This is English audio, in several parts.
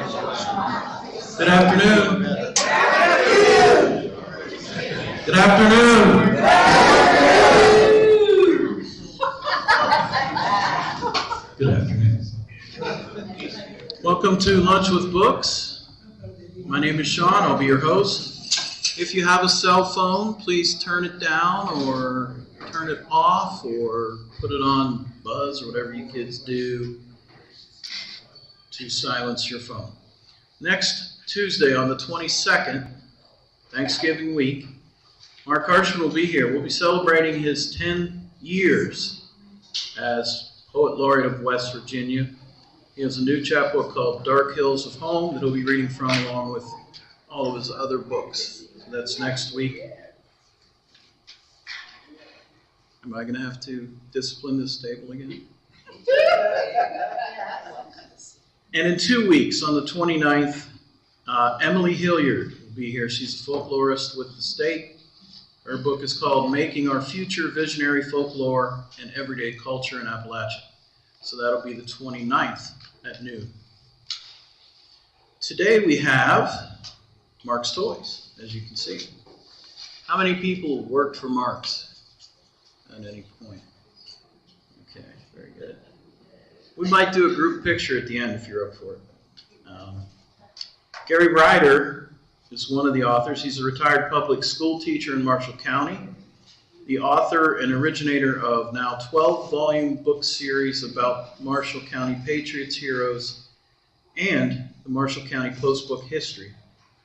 Good afternoon. Good afternoon. Good afternoon. Welcome to Lunch with Books. My name is Sean. I'll be your host. If you have a cell phone, please turn it down or turn it off or put it on buzz or whatever you kids do to silence your phone. Next Tuesday on the 22nd, Thanksgiving week, Mark Harshman will be here. We'll be celebrating his 10 years as Poet Laureate of West Virginia. He has a new chapbook called Dark Hills of Home that he'll be reading from along with all of his other books. So that's next week. Am I going to have to discipline this table again? And in 2 weeks, on the 29th, Emily Hilliard will be here. She's a folklorist with the state. Her book is called Making Our Future, Visionary Folklore and Everyday Culture in Appalachia. So that'll be the 29th at noon. Today we have Marx Toys, as you can see. How many people worked for Marx at any point? Okay, very good. We might do a group picture at the end if you're up for it. Gary Ryder is one of the authors. He's a retired public school teacher in Marshall County, the author and originator of now 12-volume book series about Marshall County patriots, heroes, and the Marshall County Post-Book history.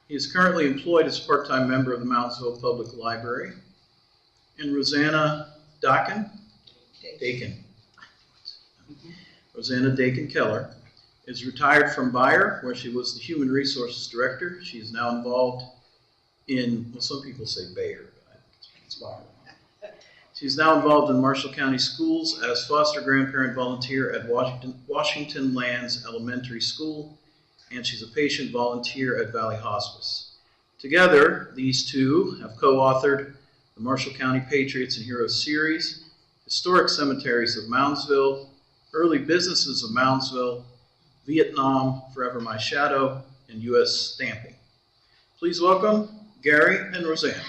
He is currently employed as a part-time member of the Moundsville Public Library. And Roseanna Dakan. Roseanna Dakan Keller is retired from Bayer, where she was the Human Resources Director. She is now involved in, well, some people say Bayer, but it's Bayer. She's now involved in Marshall County Schools as foster grandparent volunteer at Washington Lands Elementary School, and she's a patient volunteer at Valley Hospice. Together, these two have co-authored the Marshall County Patriots and Heroes series, Historic Cemeteries of Moundsville, Early Businesses of Moundsville, Vietnam, Forever My Shadow, and U.S. Stamping. Please welcome Gary and Roseanne.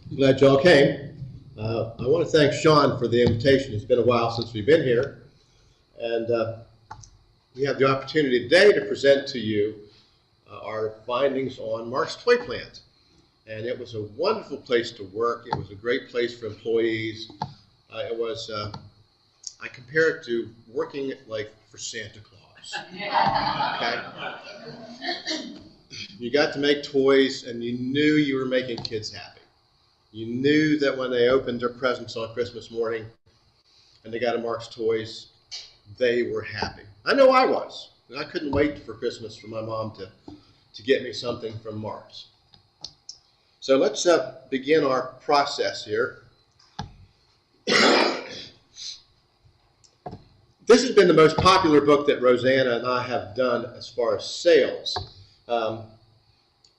I'm glad y'all came. I want to thank Sean for the invitation. It's been a while since we've been here. And we have the opportunity today to present to you our findings on Marx Toy Plant. And it was a wonderful place to work. It was a great place for employees. I compare it to working like for Santa Claus. Okay? You got to make toys and you knew you were making kids happy. You knew that when they opened their presents on Christmas morning and they got a Marx Toys, they were happy. I know I was. I couldn't wait for Christmas for my mom to get me something from Marx. So let's begin our process here. This has been the most popular book that Roseanna and I have done as far as sales.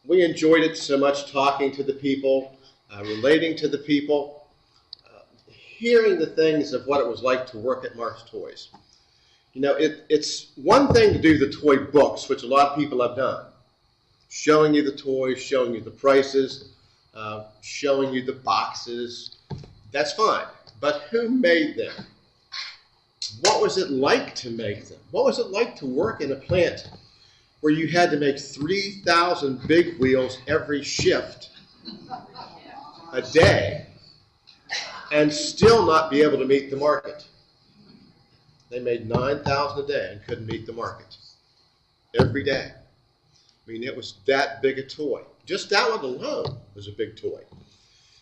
We enjoyed it so much, talking to the people, relating to the people, hearing the things of what it was like to work at Marx Toys. You know, it's one thing to do the toy books, which a lot of people have done. Showing you the toys, showing you the prices, showing you the boxes. That's fine. But who made them? What was it like to make them? What was it like to work in a plant where you had to make 3,000 big wheels every shift a day and still not be able to meet the market? They made 9,000 a day and couldn't meet the market every day. I mean, it was that big a toy. Just that one alone was a big toy.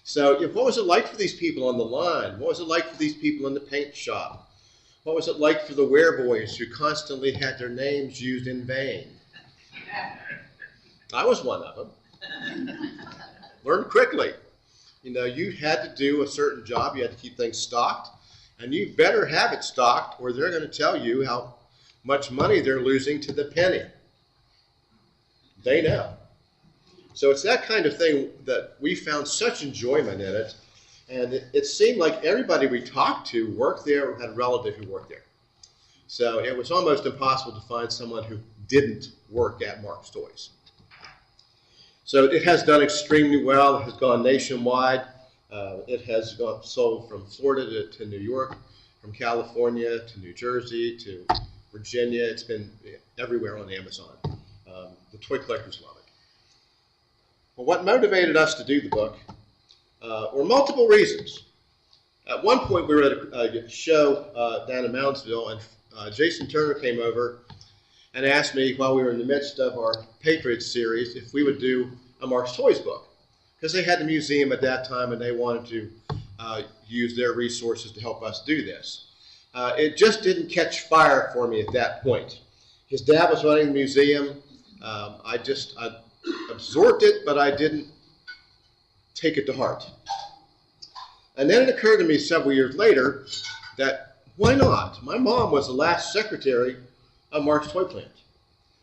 So what was it like for these people on the line? What was it like for these people in the paint shop? What was it like for the wearboys who constantly had their names used in vain? I was one of them. Learned quickly. You know, you had to do a certain job. You had to keep things stocked. And you better have it stocked or they're going to tell you how much money they're losing to the penny. They know. So it's that kind of thing that we found such enjoyment in it. And it seemed like everybody we talked to worked there or had a relative who worked there. So it was almost impossible to find someone who didn't work at Marx Toys. So it has done extremely well. It has gone nationwide. It has sold from Florida to New York, from California to New Jersey to Virginia. It's been everywhere on Amazon. The toy collectors love it. Well, what motivated us to do the book were multiple reasons. At one point, we were at a show down in Moundsville, and Jason Turner came over and asked me, while we were in the midst of our Patriot series, if we would do a Marx Toys book, because they had a museum at that time and they wanted to use their resources to help us do this. It just didn't catch fire for me at that point. His dad was running the museum. I absorbed it, but I didn't take it to heart. And then it occurred to me several years later that why not? My mom was the last secretary of Marx Toy Plant.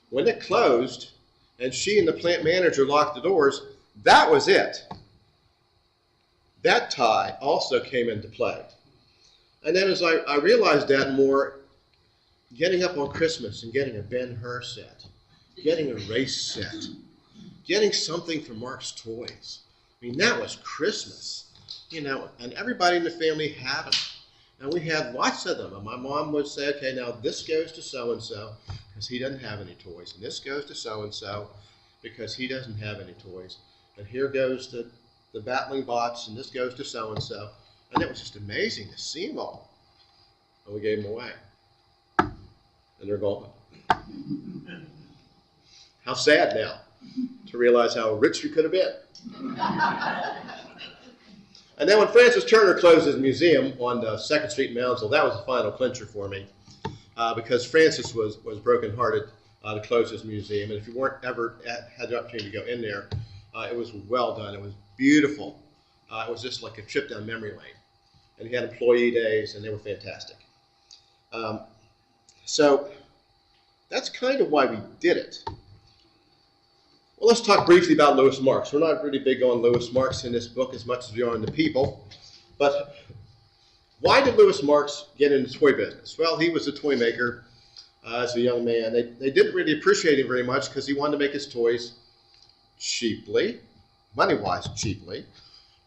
When it closed and she and the plant manager locked the doors, that was it. That tie also came into play. And then as I realized that more, getting up on Christmas and getting a Ben-Hur set, getting a race set, getting something from Marx Toys. I mean, that was Christmas, you know, and everybody in the family had them. And we had lots of them. And my mom would say, okay, now this goes to so-and-so because he doesn't have any toys. And this goes to so-and-so because he doesn't have any toys. And here goes the battling bots, and this goes to so-and-so. And it was just amazing to see them all. And we gave them away. And they're gone. How sad now to realize how rich we could have been. And then when Francis Turner closed his museum on 2nd Street in Moundsville, that was the final clincher for me because Francis was brokenhearted to close his museum. And if you weren't ever had the opportunity to go in there, it was well done. It was beautiful. It was just like a trip down memory lane. And he had employee days, and they were fantastic. So that's kind of why we did it. Well, let's talk briefly about Louis Marx. We're not really big on Louis Marx in this book as much as we are on the people. But why did Louis Marx get into the toy business? Well, he was a toy maker as a young man. They didn't really appreciate him very much because he wanted to make his toys cheaply, money-wise cheaply,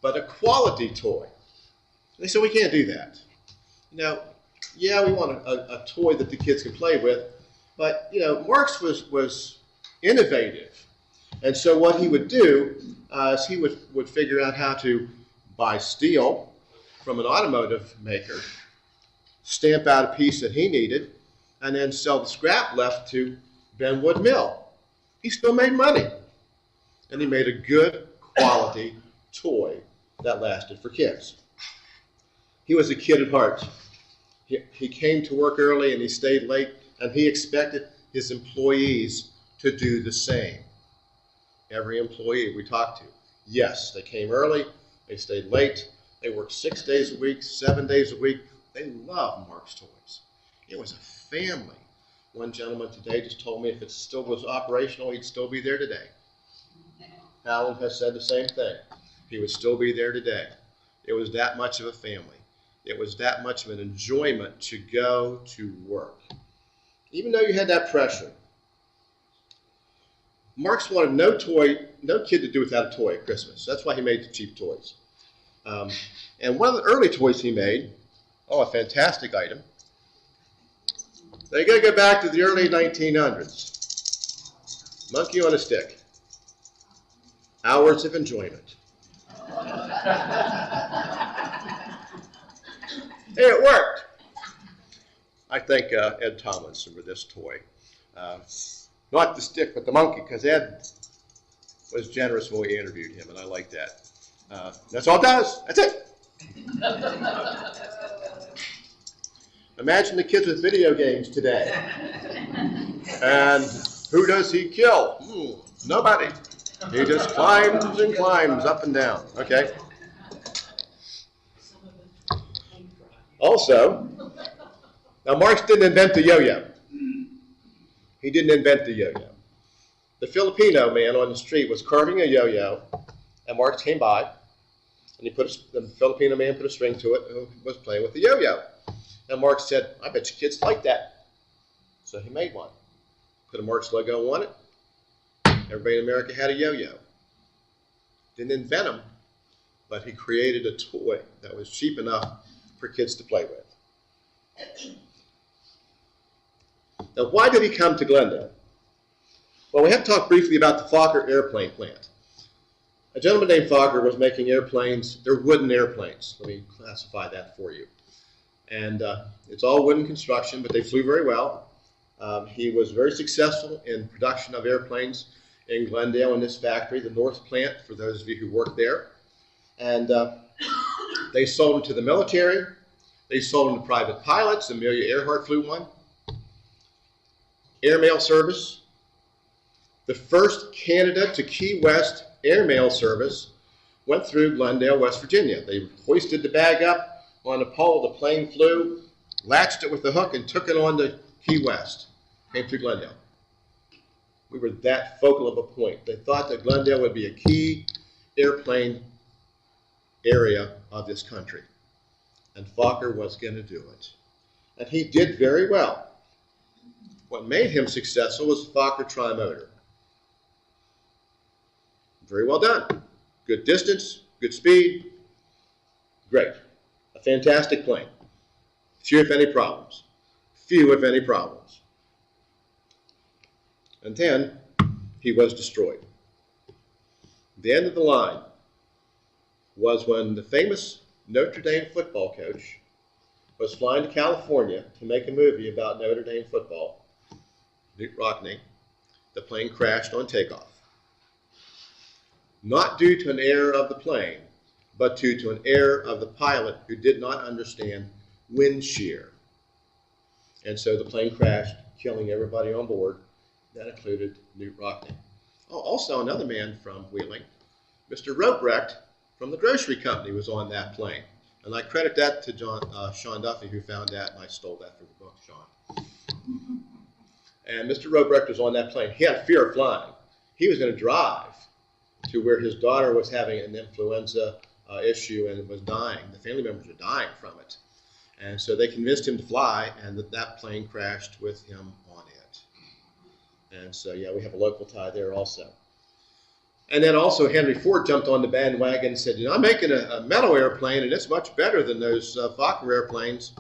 but a quality toy. And they said, we can't do that. You know, yeah, we want a toy that the kids can play with, but, you know, Marx was innovative. And so what he would do is he would figure out how to buy steel from an automotive maker, stamp out a piece that he needed, and then sell the scrap left to Benwood Mill. He still made money. And he made a good quality toy that lasted for kids. He was a kid at heart. He came to work early and he stayed late, and he expected his employees to do the same. Every employee we talked to, yes, they came early, they stayed late, they worked 6 days a week, 7 days a week. They loved Marx Toys. It was a family. One gentleman today just told me if it still was operational, he'd still be there today. Alan has said the same thing. He would still be there today. It was that much of a family. It was that much of an enjoyment to go to work. Even though you had that pressure, Marx wanted no kid to do without a toy at Christmas. That's why he made the cheap toys. And one of the early toys he made, a fantastic item. They got to go back to the early 1900s. Monkey on a stick. Hours of enjoyment. Hey, it worked. I thank Ed Tomlinson for this toy. Not the stick, but the monkey, because Ed was generous when we interviewed him, and I like that. That's all it does. That's it. Imagine the kids with video games today. And who does he kill? Nobody. He just climbs and climbs up and down. Okay? Also, now Marx didn't invent the yo-yo. He didn't invent the yo-yo. The Filipino man on the street was carving a yo-yo, and Marx came by, and And the Filipino man put a string to it and was playing with the yo-yo. And Marx said, I bet you kids like that. So he made one. Put a Marx logo on it. Everybody in America had a yo-yo. Didn't invent them, but he created a toy that was cheap enough for kids to play with. Now, why did he come to Glendale? Well, we have talked briefly about the Fokker airplane plant. A gentleman named Fokker was making airplanes. They're wooden airplanes. Let me classify that for you. And it's all wooden construction, but they flew very well. He was very successful in production of airplanes in Glendale in this factory, the North Plant, for those of you who work there. And they sold them to the military. They sold them to private pilots. Amelia Earhart flew one. Airmail service. The first Canada to Key West airmail service went through Glendale, West Virginia. They hoisted the bag up on a pole. The plane flew, latched it with a hook, and took it on to Key West. Came through Glendale. We were that focal of a point. They thought that Glendale would be a key airplane area of this country. And Fokker was going to do it. And he did very well. What made him successful was the Fokker trimotor. Very well done. Good distance, good speed, great. A fantastic plane. Few, if any, problems. Few, if any, problems. And then he was destroyed. The end of the line was when the famous Notre Dame football coach was flying to California to make a movie about Notre Dame football, Newt Rockne. The plane crashed on takeoff. Not due to an error of the plane, but due to an error of the pilot who did not understand wind shear. And so the plane crashed, killing everybody on board. That included Newt Rockne. Oh, also another man from Wheeling, Mr. Robrecht from the grocery company, was on that plane. And I credit that to Sean Duffy, who found that, and I stole that from the book, Sean. And Mr. Robrecht was on that plane. He had fear of flying. He was going to drive to where his daughter was having an influenza issue and was dying. The family members were dying from it. And so they convinced him to fly, and that plane crashed with him on it. And so, yeah, we have a local tie there also. And then also Henry Ford jumped on the bandwagon and said, I'm making a metal airplane, and it's much better than those Fokker airplanes.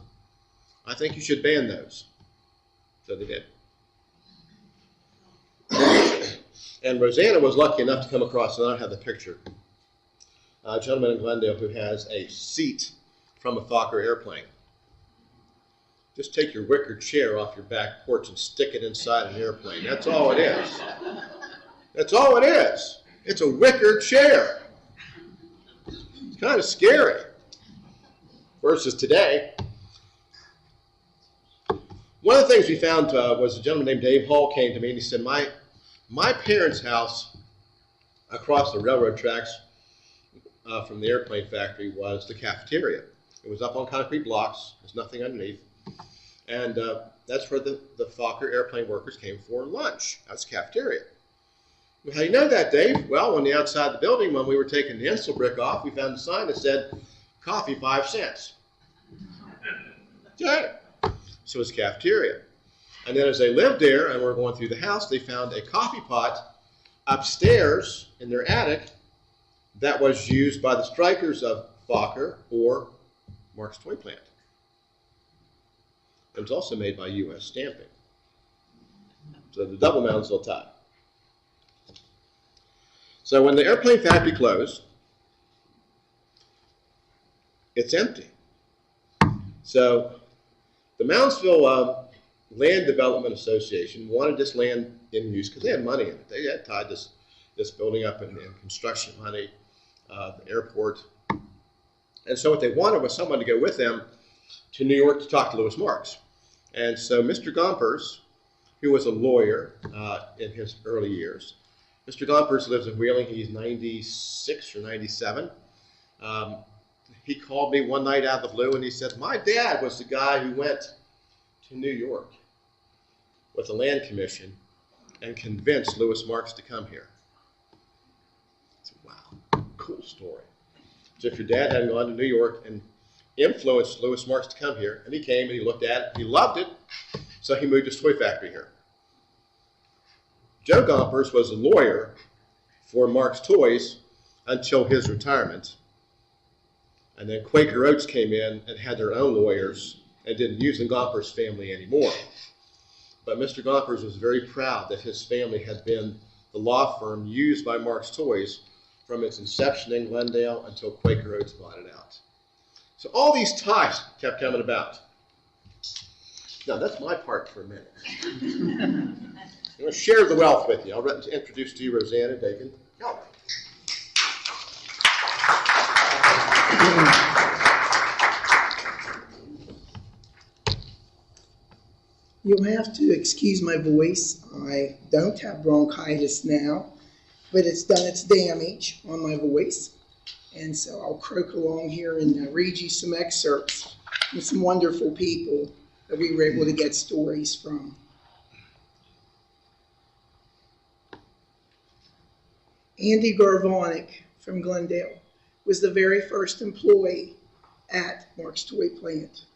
I think you should ban those. So they did. And Roseanna was lucky enough to come across, and I have the picture, a gentleman in Glendale who has a seat from a Fokker airplane. Just take your wicker chair off your back porch and stick it inside an airplane. That's all it is. That's all it is. It's a wicker chair. It's kind of scary. Versus today. One of the things we found was a gentleman named Dave Hall came to me and he said, my parents' house across the railroad tracks from the airplane factory was the cafeteria. It was up on concrete blocks. There's nothing underneath. And that's where the Fokker airplane workers came for lunch. That's the cafeteria. Well, how do you know that, Dave? Well, on the outside of the building, when we were taking the insole brick off, we found a sign that said, coffee 5 cents. Okay. So it's cafeteria. And then as they lived there and were going through the house, they found a coffee pot upstairs in their attic that was used by the strikers of Fokker or Marx Toy Plant. It was also made by U.S. Stamping. So the double mounds will tie. So when the airplane factory closed, it's empty. So the Moundsville Land Development Association wanted this land in use because they had money in it. They had tied this building up in construction money, the airport. And so what they wanted was someone to go with them to New York to talk to Louis Marx. And so Mr. Gompers, who was a lawyer in his early years, Mr. Gompers lives in Wheeling. He's 96 or 97. He called me one night out of the blue and he said, my dad was the guy who went to New York with the Land Commission and convinced Louis Marx to come here. I said, wow, cool story. So if your dad hadn't gone to New York and influenced Louis Marx to come here, and he came and he looked at it, he loved it, so he moved his toy factory here. Joe Gompers was a lawyer for Marx Toys until his retirement. And then Quaker Oats came in and had their own lawyers and didn't use the Gompers family anymore. But Mr. Gompers was very proud that his family had been the law firm used by Marx Toys from its inception in Glendale until Quaker Oats bought it out. So all these ties kept coming about. Now that's my part for a minute. I'm going to share the wealth with you. I'll introduce to you Roseanna, Dakan, Keller. You'll have to excuse my voice. I don't have bronchitis now, but it's done its damage on my voice. And so I'll croak along here and read you some excerpts from some wonderful people that we were able to get stories from. Andy Garvonic from Glendale was the very first employee at Marx Toy Plant.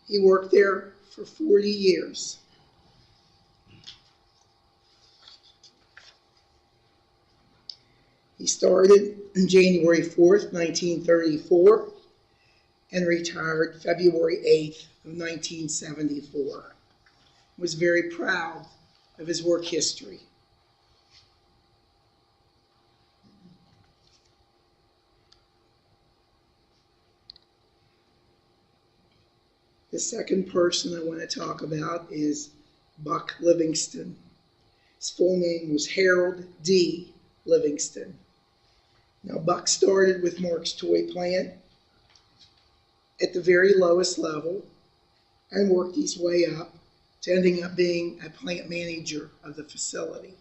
He worked there for 40 years. He started on January 4th, 1934, and retired February 8th of 1974. Was very proud of his work history. The second person I want to talk about is Buck Livingston. His full name was Harold D. Livingston. Now, Buck started with Marx Toy Plant at the very lowest level and worked his way up to ending up being a plant manager of the facility.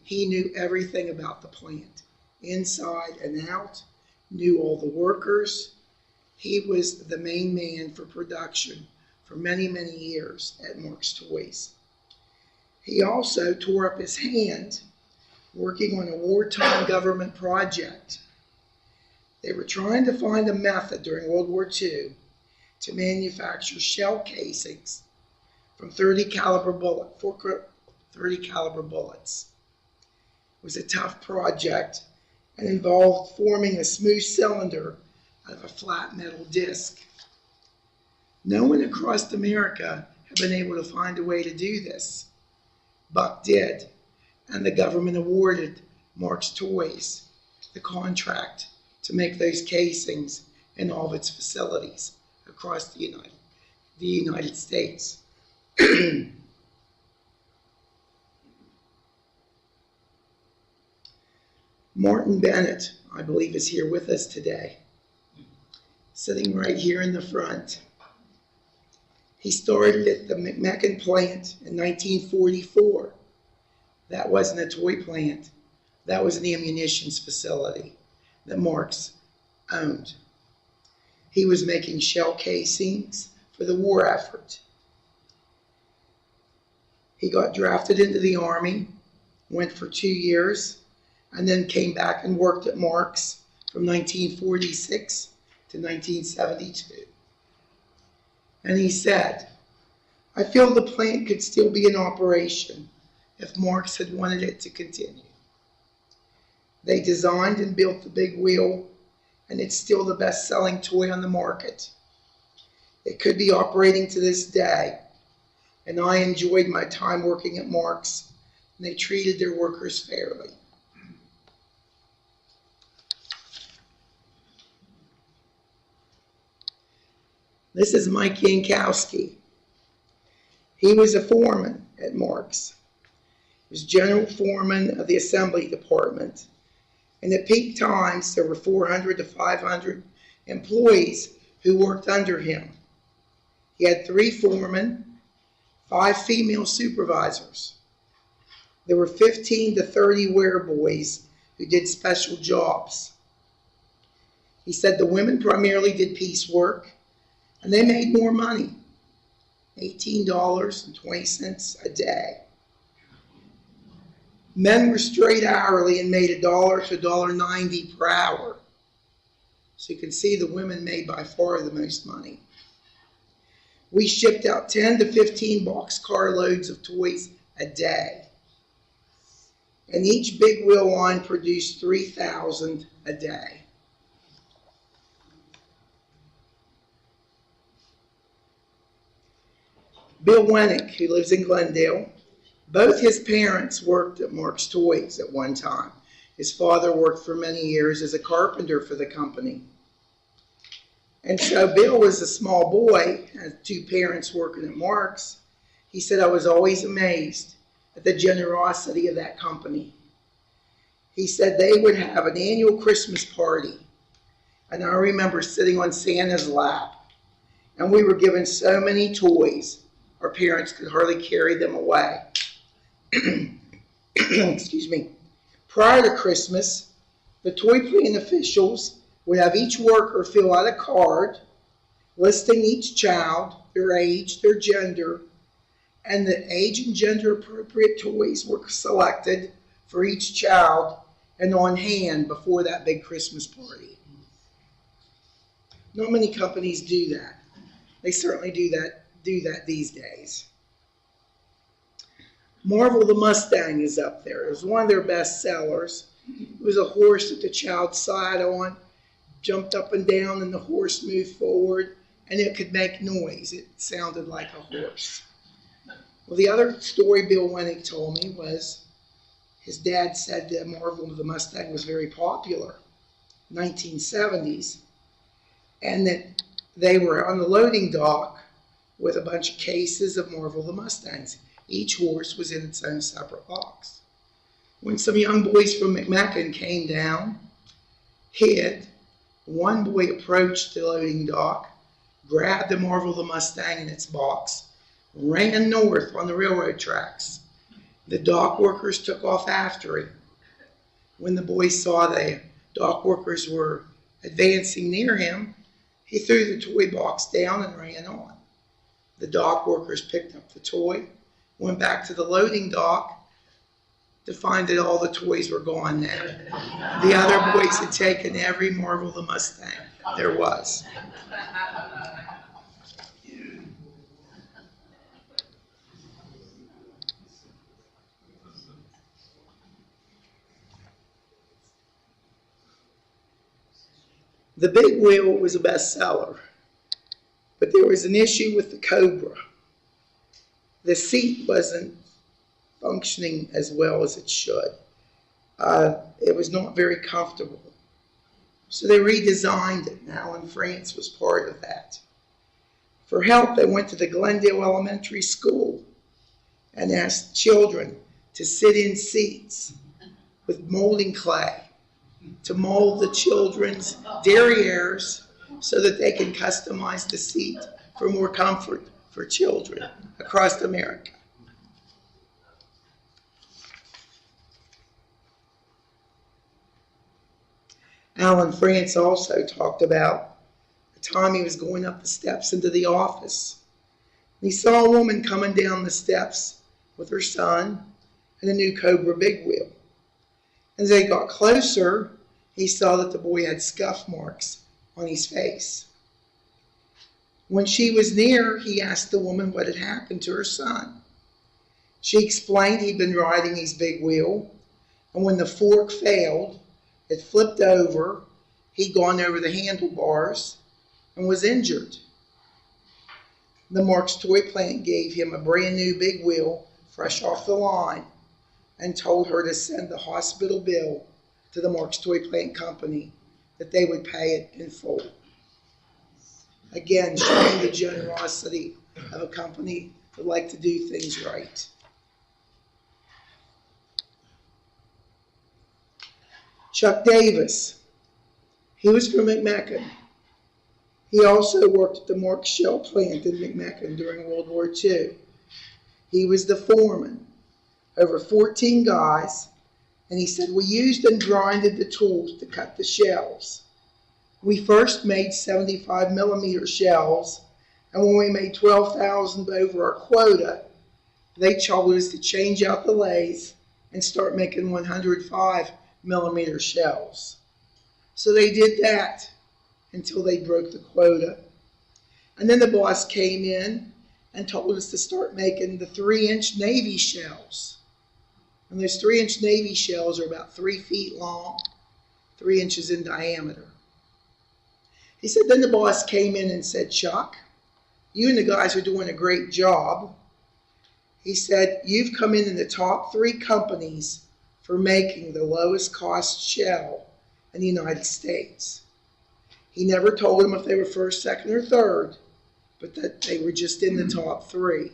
He knew everything about the plant, inside and out, knew all the workers. He was the main man for production for many, many years at Marx Toys. He also tore up his hand working on a wartime government project. They were trying to find a method during World War II to manufacture shell casings from 30 caliber bullets. It was a tough project and involved forming a smooth cylinder out of a flat metal disc. No one across America had been able to find a way to do this. Buck did, and the government awarded Marx Toys the contract to make those casings in all of its facilities across the United States. Martin Bennett, I believe, is here with us today, sitting right here in the front. He started at the McMechen plant in 1944. That wasn't a toy plant. That was an ammunitions facility that Marx owned. He was making shell casings for the war effort. He got drafted into the Army, went for 2 years, and then came back and worked at Marx from 1946 to 1972. And he said, "I feel the plant could still be in operation if Marx had wanted it to continue." They designed and built the big wheel, and it's still the best-selling toy on the market. It could be operating to this day, and I enjoyed my time working at Marx, and they treated their workers fairly. This is Mike Yankowski. He was a foreman at Marx. He was general foreman of the assembly department. And at peak times, there were 400 to 500 employees who worked under him. He had 3 foremen, 5 female supervisors. There were 15 to 30 wear boys who did special jobs. He said the women primarily did piecework, and they made more money, $18.20 a day. Men were straight hourly and made $1 to $1.90 per hour. So you can see the women made by far the most money. We shipped out 10 to 15 boxcar loads of toys a day. And each big wheel line produced 3,000 a day. Bill Wennick, who lives in Glen Dale, both his parents worked at Marx Toys at one time. His father worked for many years as a carpenter for the company. And so Bill was a small boy, had two parents working at Marx. He said, I was always amazed at the generosity of that company. He said they would have an annual Christmas party. And I remember sitting on Santa's lap, and we were given so many toys, our parents could hardly carry them away. Excuse me. Prior to Christmas, the toy plant officials would have each worker fill out a card listing each child, their age, their gender, and the age and gender appropriate toys were selected for each child and on hand before that big Christmas party. Not many companies do that. They certainly do that these days. Marvel the Mustang is up there. It was one of their best sellers. It was a horse that the child sat on, jumped up and down, and the horse moved forward, and it could make noise. It sounded like a horse. Well, the other story Bill Wennick told me was his dad said that Marvel the Mustang was very popular in the 1970s, and that they were on the loading dock with a bunch of cases of Marvel the Mustangs. Each horse was in its own separate box. When some young boys from McMechen came down, hid, one boy approached the loading dock, grabbed the Marvel the Mustang in its box, ran north on the railroad tracks. The dock workers took off after him. When the boys saw the dock workers were advancing near him, he threw the toy box down and ran on. The dock workers picked up the toy, went back to the loading dock to find that all the toys were gone now. The other boys had taken every Marvel the Mustang there was. The Big Wheel was a bestseller, but there was an issue with the Cobra. The seat wasn't functioning as well as it should. It was not very comfortable. So they redesigned it, and Alan France was part of that. For help, they went to the Glen Dale Elementary School and asked children to sit in seats with molding clay to mold the children's derrieres so that they can customize the seat for more comfort for children across America. Alan France also talked about the time he was going up the steps into the office. He saw a woman coming down the steps with her son and a new Cobra Big Wheel. As they got closer, he saw that the boy had scuff marks on his face. When she was near, he asked the woman what had happened to her son. She explained he'd been riding his big wheel, and when the fork failed, it flipped over, he'd gone over the handlebars, and was injured. The Marx Toy Plant gave him a brand new big wheel, fresh off the line, and told her to send the hospital bill to the Marx Toy Plant Company, that they would pay it in full. Again, showing the generosity of a company that like to do things right. Chuck Davis, he was from McMechen. He also worked at the Marx Shell plant in McMechen during World War II. He was the foreman, over 14 guys, and he said, we used and grinded the tools to cut the shells. We first made 75 millimeter shells, and when we made 12,000 over our quota, they told us to change out the lathe and start making 105 millimeter shells. So they did that. until they broke the quota. And then the boss came in and told us to start making the 3-inch Navy shells. And those 3-inch Navy shells are about 3 feet long, 3 inches in diameter. He said, then the boss came in and said, Chuck, you and the guys are doing a great job. He said, you've come in the top 3 companies for making the lowest cost shell in the United States. He never told them if they were first, second, or third, but that they were just in the top 3.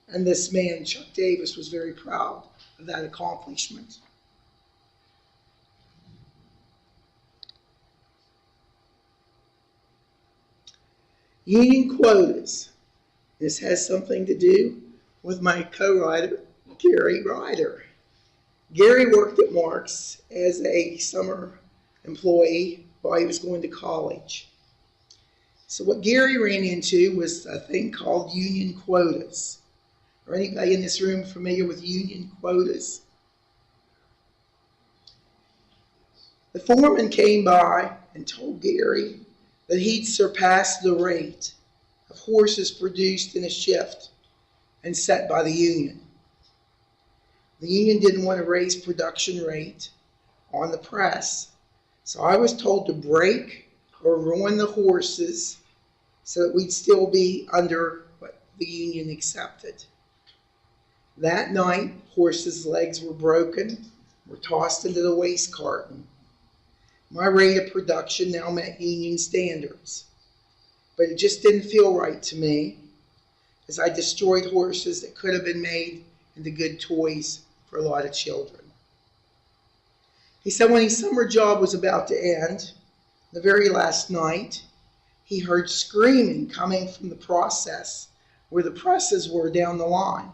And this man, Chuck Davis, was very proud of that accomplishment. Union quotas. This has something to do with my co-writer, Gary Ryder. Gary worked at Marx as a summer employee while he was going to college. So what Gary ran into was a thing called union quotas. Are anybody in this room familiar with union quotas? The foreman came by and told Gary that he'd surpassed the rate of horses produced in a shift and set by the union. The union didn't want to raise production rate on the press, so I was told to break or ruin the horses so that we'd still be under what the union accepted. That night, horses' legs were broken, were tossed into the waste carton. My rate of production now met union standards, but it just didn't feel right to me, as I destroyed horses that could have been made into good toys for a lot of children. He said when his summer job was about to end, the very last night, he heard screaming coming from the process where the presses were down the line.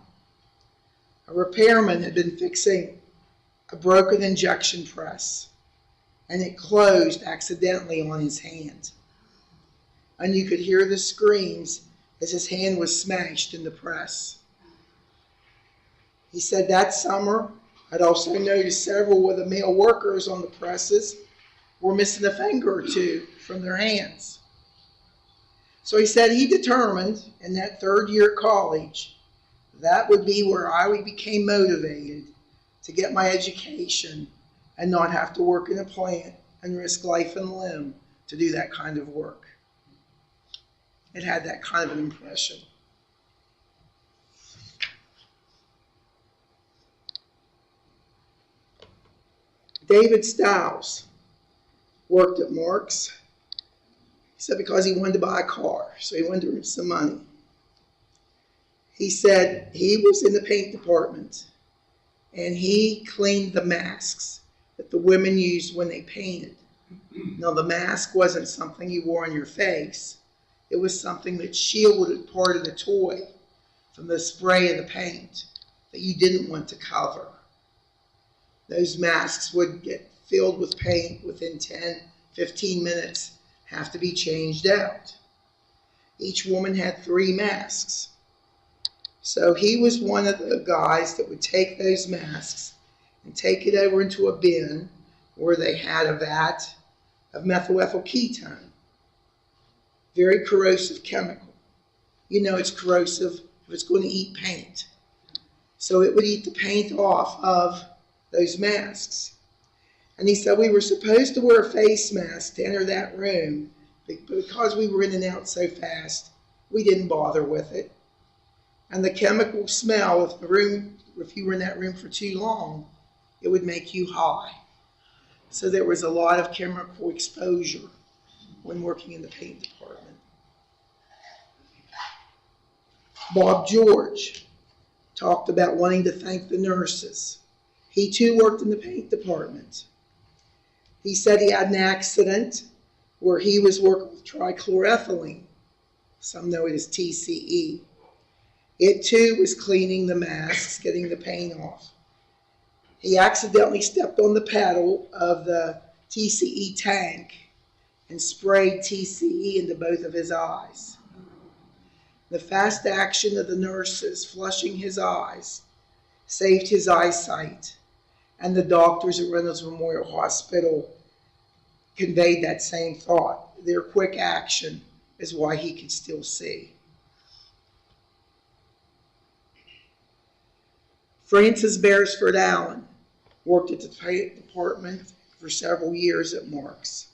A repairman had been fixing a broken injection press, and it closed accidentally on his hand. And you could hear the screams as his hand was smashed in the press. He said that summer, I'd also noticed several of the male workers on the presses were missing a finger or two from their hands. So he said he determined in that 3rd year of college that would be where I became motivated to get my education and not have to work in a plant and risk life and limb to do that kind of work. It had that kind of an impression. David Stiles worked at Marx. He said because he wanted to buy a car, so he wanted to earn some money. He said he was in the paint department, and he cleaned the masks that the women used when they painted. Now, the mask wasn't something you wore on your face. It was something that shielded part of the toy from the spray of the paint that you didn't want to cover. Those masks would get filled with paint within 10, 15 minutes, have to be changed out. Each woman had 3 masks. So he was one of the guys that would take those masks and take it over into a bin where they had a vat of methylethyl ketone. Very corrosive chemical. You know it's corrosive if it's going to eat paint. So it would eat the paint off of those masks. And he said we were supposed to wear a face mask to enter that room, but because we were in and out so fast, we didn't bother with it. And the chemical smell of the room, if you were in that room for too long, it would make you high. So there was a lot of chemical exposure when working in the paint department. Bob George talked about wanting to thank the nurses. He too worked in the paint department. He said he had an accident where he was working with trichloroethylene. Some know it as TCE. It too was cleaning the masks, getting the paint off. He accidentally stepped on the paddle of the TCE tank and sprayed TCE into both of his eyes. The fast action of the nurses flushing his eyes saved his eyesight, and the doctors at Reynolds Memorial Hospital conveyed that same thought. their quick action is why he could still see. Frances Beresford Allen worked at the paint department for several years at Marx.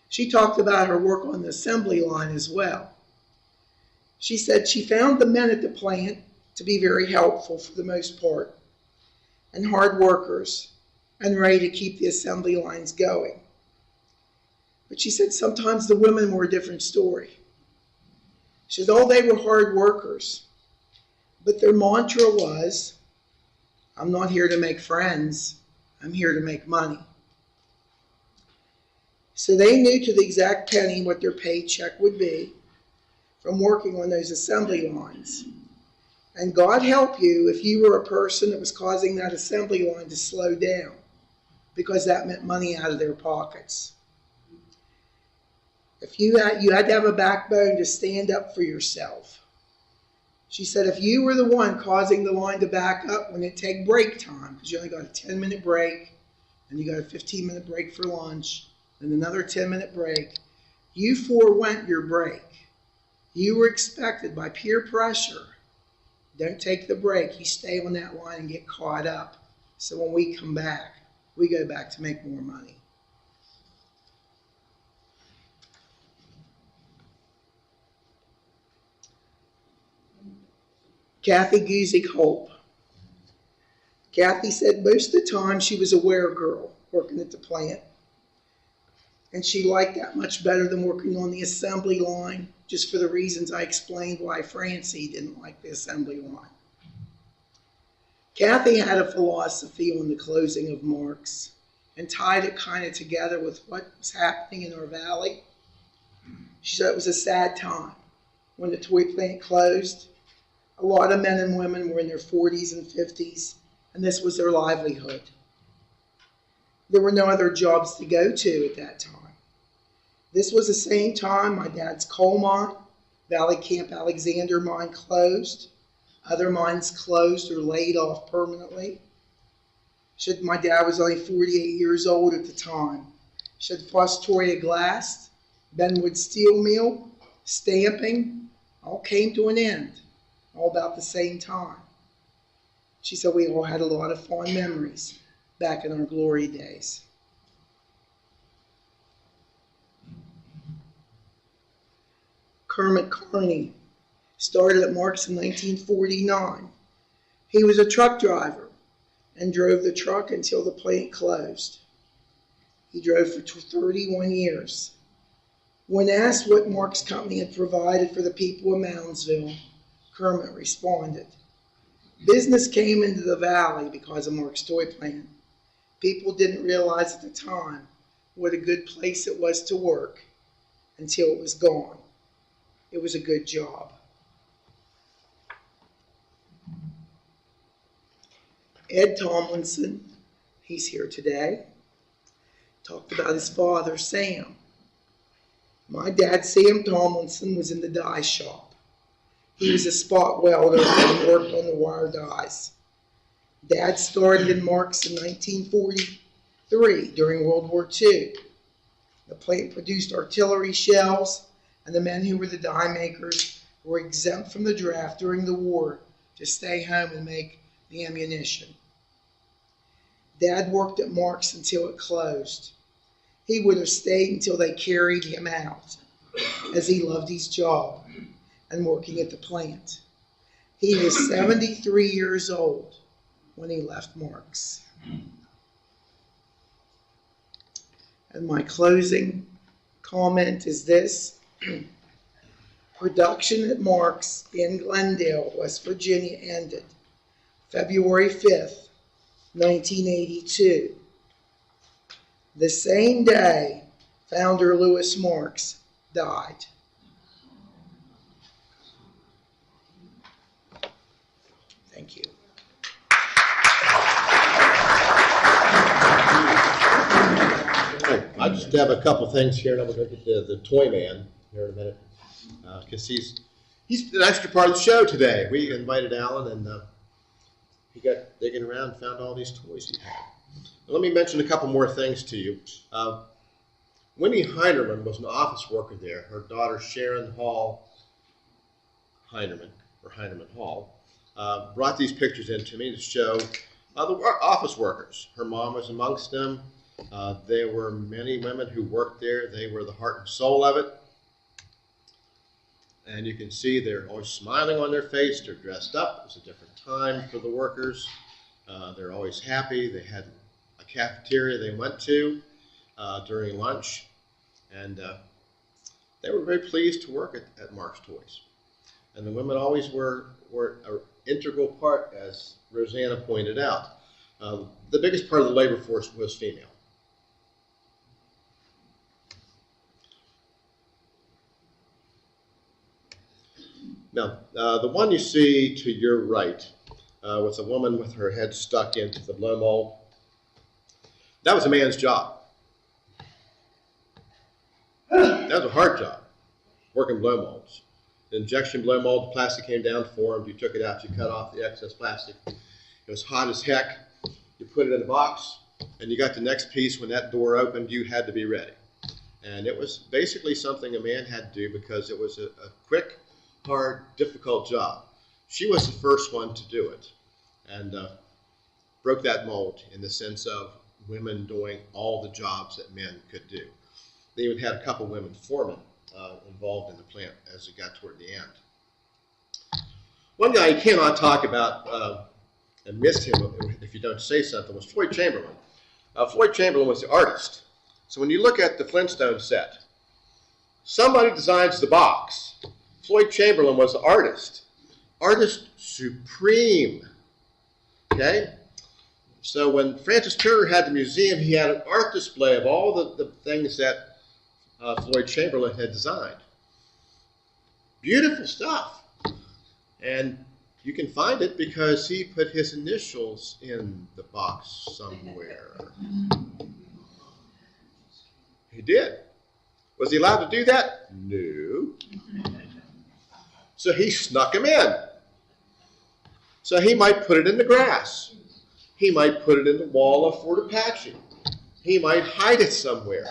She talked about her work on the assembly line as well. She said she found the men at the plant to be very helpful for the most part, and hard workers, and ready to keep the assembly lines going. But she said sometimes the women were a different story. She said, they were hard workers, but their mantra was, I'm not here to make friends, I'm here to make money. So they knew to the exact penny what their paycheck would be from working on those assembly lines. And God help you if you were a person that was causing that assembly line to slow down, because that meant money out of their pockets. If you had to have a backbone to stand up for yourself. She said if you were the one causing the line to back up when it take break time, because you only got a 10-minute break, and you got a 15-minute break for lunch, and another 10-minute break, you forewent your break. You were expected by peer pressure, don't take the break, you stay on that line and get caught up. So when we come back, we go back to make more money. Kathy Guzik Hope. Kathy said most of the time she was a wear girl working at the plant. And she liked that much better than working on the assembly line, just for the reasons I explained why Francie didn't like the assembly line. Kathy had a philosophy on the closing of Marx and tied it kind of together with what was happening in our valley. She said it was a sad time when the toy plant closed. A lot of men and women were in their 40s and 50s, and this was their livelihood. There were no other jobs to go to at that time. This was the same time my dad's coal mine, Valley Camp Alexander mine, closed. Other mines closed or laid off permanently. My dad was only 48 years old at the time. Fostoria Glass, Benwood Steel Mill, stamping, all came to an end, all about the same time. She said we all had a lot of fond memories back in our glory days. Kermit Carney started at Marx in 1949. He was a truck driver and drove the truck until the plant closed. He drove for 31 years. When asked what Marx Company had provided for the people of Moundsville, Kermit responded, business came into the valley because of Marx Toy Plant. People didn't realize at the time what a good place it was to work until it was gone. It was a good job. Ed Tomlinson, he's here today, talked about his father, Sam. My dad, Sam Tomlinson, was in the dye shop. He was a spot welder and worked on the wire dyes. Dad started in Marx in 1943 during World War II. The plant produced artillery shells, and the men who were the dye makers were exempt from the draft during the war to stay home and make the ammunition. Dad worked at Marx until it closed. He would have stayed until they carried him out, as he loved his job and working at the plant. He was 73 years old when he left Marx. And my closing comment is this. Production at Marx in Glendale, West Virginia ended February 5th, 1982. The same day, founder Louis Marx died. Thank you. I just have a couple things here, and I'm going to get to the toy man here in a minute, because he's an extra part of the show today. We invited Alan, and he got digging around and found all these toys he had. Now, let me mention a couple more things to you. Winnie Heinerman was an office worker there. Her daughter Sharon Heinerman Hall, brought these pictures in to me to show the office workers. Her mom was amongst them. There were many women who worked there. They were the heart and soul of it. And you can see they're always smiling on their face. They're dressed up. It was a different time for the workers. They're always happy. They had a cafeteria they went to during lunch. And they were very pleased to work at Marx Toys. And the women always were an integral part, as Roseanna pointed out. The biggest part of the labor force was female. Now, the one you see to your right was a woman with her head stuck into the blow mold. That was a man's job. That was a hard job, working blow molds. The injection blow mold, the plastic came down, formed, you took it out, you cut off the excess plastic. It was hot as heck. You put it in a box, and you got the next piece. When that door opened, you had to be ready. And it was basically something a man had to do because it was a quick, hard, difficult job. She was the first one to do it and broke that mold in the sense of women doing all the jobs that men could do. They even had a couple women foremen involved in the plant as it got toward the end. One guy you cannot talk about and missed him if you don't say something was Floyd Chamberlain. Floyd Chamberlain was the artist. So when you look at the Flintstone set, somebody designs the box. Floyd Chamberlain was the artist. Artist supreme. Okay? So when Francis Turner had the museum, he had an art display of all the things that Floyd Chamberlain had designed. Beautiful stuff. And you can find it because he put his initials in the box somewhere. He did. Was he allowed to do that? No. So he snuck him in. So he might put it in the grass. He might put it in the wall of Fort Apache. He might hide it somewhere.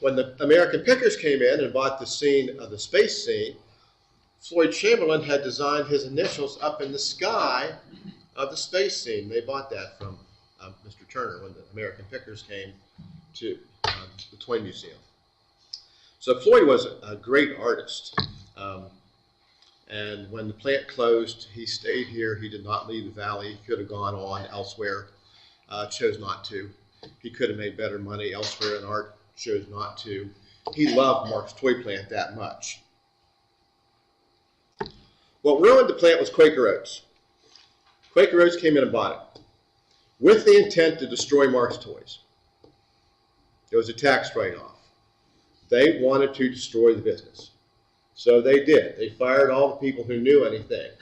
When the American Pickers came in and bought the scene of the space scene, Floyd Chamberlain had designed his initials up in the sky of the space scene. They bought that from Mr. Turner when the American Pickers came to the Toy Museum. So Floyd was a great artist. And when the plant closed, he stayed here. He did not leave the valley. He could have gone on elsewhere, chose not to. He could have made better money elsewhere in art, chose not to. He loved Marx Toy Plant that much. What ruined the plant was Quaker Oats. Quaker Oats came in and bought it with the intent to destroy Marx Toys. It was a tax write-off. They wanted to destroy the business. So they did. They fired all the people who knew anything.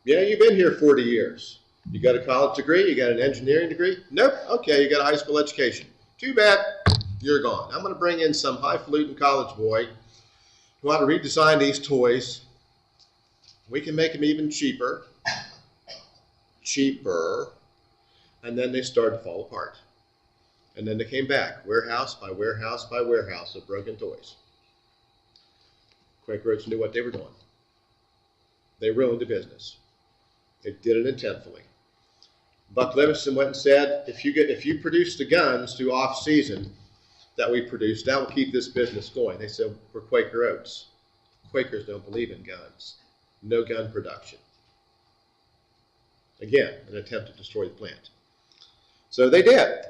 Yeah, you've been here 40 years. You got a college degree? You got an engineering degree? Nope. Okay, you got a high school education. Too bad. You're gone. I'm going to bring in some highfalutin college boy who ought to redesign these toys. We can make them even cheaper. And then they started to fall apart. And then they came back, warehouse by warehouse by warehouse of broken toys. Quaker Oats knew what they were doing. They ruined the business. They did it intentfully. Buck Livingston went and said, if you produce the guns through off-season that we produce, that will keep this business going. They said, we're Quaker Oats. Quakers don't believe in guns. No gun production. Again, an attempt to destroy the plant. So they did.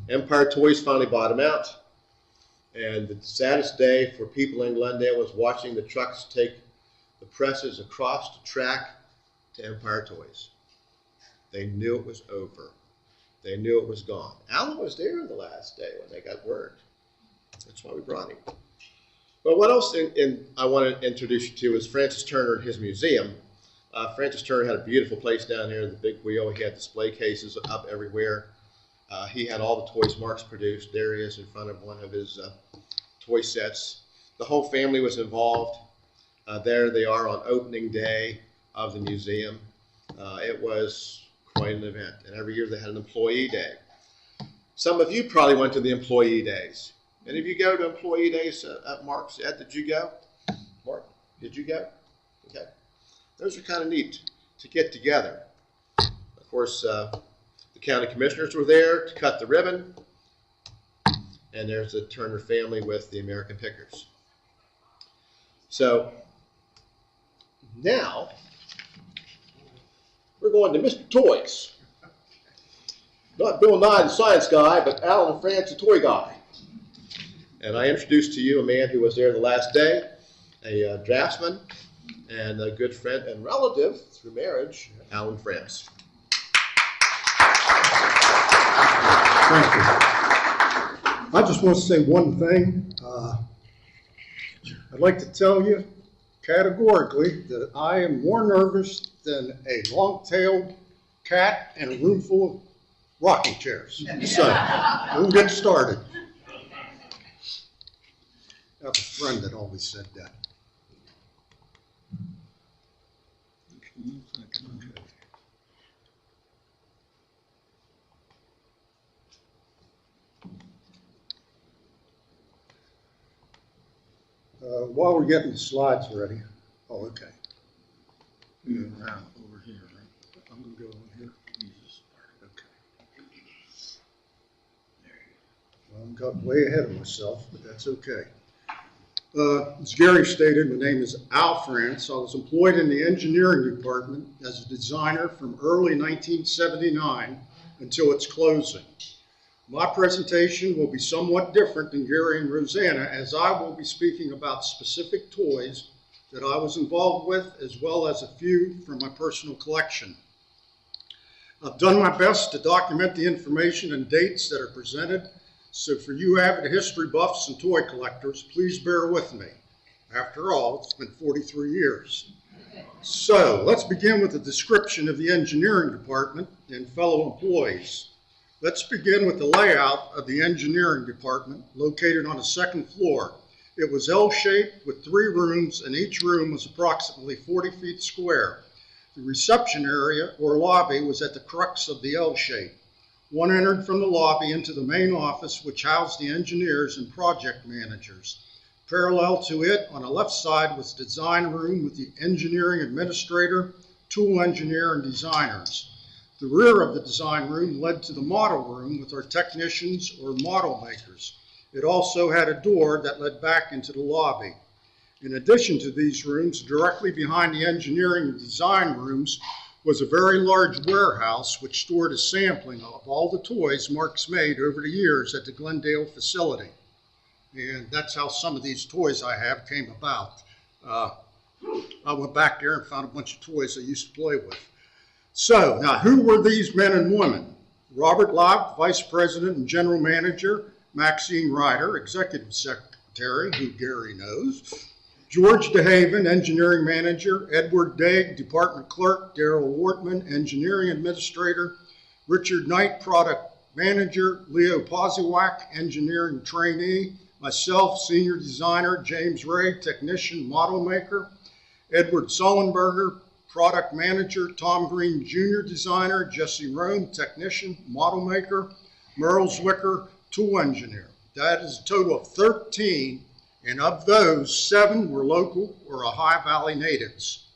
Empire Toys finally bought them out. And the saddest day for people in Glendale was watching the trucks take the presses across the track to Empire Toys. They knew it was over. They knew it was gone. Alan was there the last day when they got word. That's why we brought him. But what else I want to introduce you to is Francis Turner and his museum. Francis Turner had a beautiful place down there, the big wheel. He had display cases up everywhere. He had all the toys Marx produced. There he is in front of one of his toy sets. The whole family was involved. There they are on opening day of the museum. It was quite an event. And every year they had an employee day. Some of you probably went to the employee days. Any of you go to employee days at Marx? Ed, did you go? Mark, did you go? Okay. Those are kind of neat to get together. Of course, the county commissioners were there to cut the ribbon. And there's the Turner family with the American Pickers. So now we're going to Mr. Toys. Not Bill Nye, the science guy, but Alan France, the toy guy. And I introduced to you a man who was there the last day, a draftsman and a good friend and relative through marriage, Alan France. Thank you. I just want to say one thing. I'd like to tell you categorically that I am more nervous than a long-tailed cat in a room full of rocking chairs. So, we'll get started. I have a friend that always said that. While we're getting the slides ready, oh, okay. Around over here, right? I'm going to go over here. Okay. Well, I got way ahead of myself, but that's okay. As Gary stated, my name is Al France. I was employed in the engineering department as a designer from early 1979 until its closing. My presentation will be somewhat different than Gary and Roseanna, as I will be speaking about specific toys that I was involved with, as well as a few from my personal collection. I've done my best to document the information and dates that are presented, so for you avid history buffs and toy collectors, please bear with me. After all, it's been 43 years. So let's begin with a description of the engineering department and fellow employees. Let's begin with the layout of the engineering department, located on the second floor. It was L-shaped with 3 rooms, and each room was approximately 40 feet square. The reception area, or lobby, was at the crux of the L shape. One entered from the lobby into the main office, which housed the engineers and project managers. Parallel to it, on the left side, was the design room with the engineering administrator, tool engineer, and designers. The rear of the design room led to the model room with our technicians or model makers. It also had a door that led back into the lobby. In addition to these rooms, directly behind the engineering and design rooms was a very large warehouse which stored a sampling of all the toys Marx made over the years at the Glen Dale facility. And that's how some of these toys I have came about. I went back there and found a bunch of toys I used to play with. So, now who were these men and women? Robert Locke, Vice President and General Manager, Maxine Ryder, Executive Secretary, who Gary knows, George DeHaven, Engineering Manager, Edward Degg, Department Clerk, Darrell Wortman, Engineering Administrator, Richard Knight, Product Manager, Leo Poziwak, Engineering Trainee, myself, Senior Designer, James Ray, Technician, Model Maker, Edward Sullenberger, Product Manager, Tom Green, Junior Designer, Jesse Rome, Technician, Model Maker, Merle Zwicker, Tool Engineer. That is a total of 13, and of those, 7 were local or Ohio Valley natives.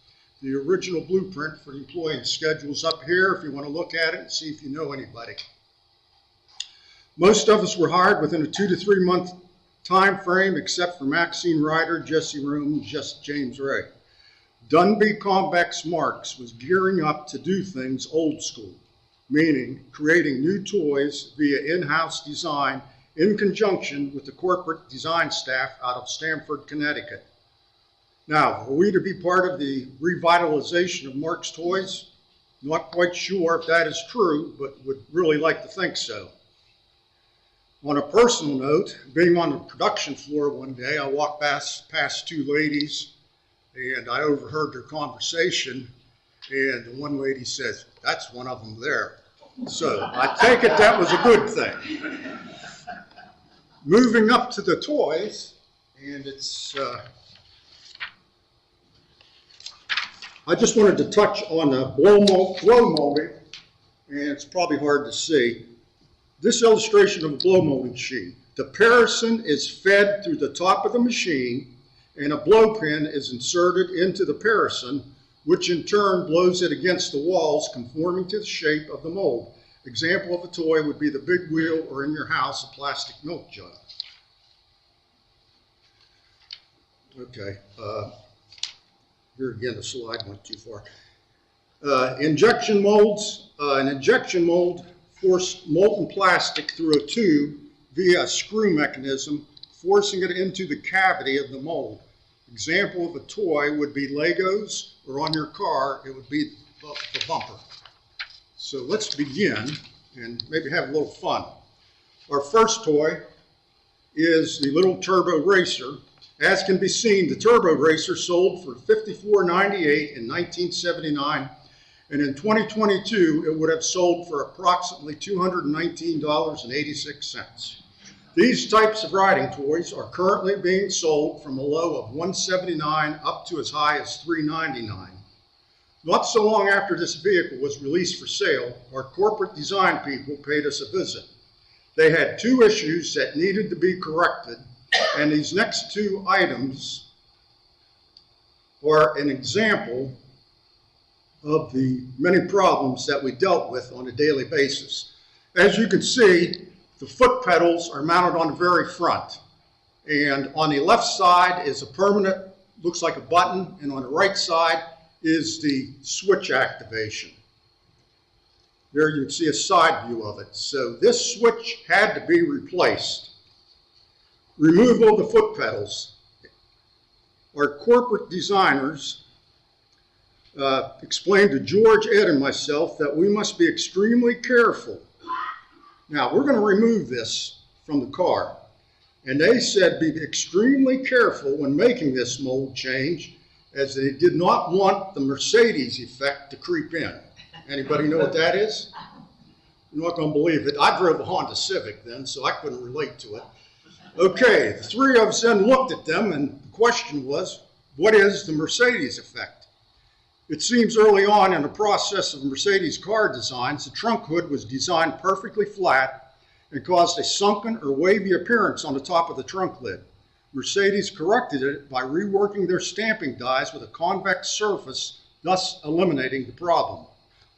The original blueprint for the employee schedule is up here if you want to look at it and see if you know anybody. Most of us were hired within a 2 to 3 month time frame, except for Maxine Ryder, Jesse Rome, and just James Ray. Dunby Convex Marx was gearing up to do things old school, meaning creating new toys via in-house design in conjunction with the corporate design staff out of Stamford, Connecticut. Now, are we to be part of the revitalization of Marx Toys? Not quite sure if that is true, but would really like to think so. On a personal note, being on the production floor one day, I walked past 2 ladies and I overheard their conversation, and the one lady says, "That's one of them there." So I take it that was a good thing. Moving up to the toys, and it's, I just wanted to touch on the blow molding, and it's probably hard to see. this illustration of a blow molding machine. The parison is fed through the top of the machine, and a blow pin is inserted into the parison, which in turn blows it against the walls, conforming to the shape of the mold. Example of a toy would be the big wheel, or in your house, a plastic milk jug. Okay, here again the slide went too far. Injection molds. An injection mold forced molten plastic through a tube via a screw mechanism, forcing it into the cavity of the mold. Example of a toy would be Legos, or on your car, it would be the bumper. So let's begin and maybe have a little fun. Our first toy is the little turbo racer. As can be seen, the turbo racer sold for $54.98 in 1979, and in 2022 it would have sold for approximately $219.86. These types of riding toys are currently being sold from a low of $179 up to as high as $399. Not so long after this vehicle was released for sale, our corporate design people paid us a visit. They had two issues that needed to be corrected, and these next two items are an example of the many problems that we dealt with on a daily basis. As you can see, the foot pedals are mounted on the very front, and on the left side is a permanent, looks like a button, and on the right side is the switch activation. There you can see a side view of it. So this switch had to be replaced. Removal of the foot pedals. Our corporate designers explained to George, Ed, and myself that we must be extremely careful. Now, we're going to remove this from the car. And they said be extremely careful when making this mold change, as they did not want the Mercedes effect to creep in. Anybody know what that is? You're not going to believe it. I drove a Honda Civic then, so I couldn't relate to it. Okay, the three of us then looked at them, and the question was, what is the Mercedes effect? It seems early on in the process of Mercedes car designs, the trunk hood was designed perfectly flat and caused a sunken or wavy appearance on the top of the trunk lid. Mercedes corrected it by reworking their stamping dies with a convex surface, thus eliminating the problem.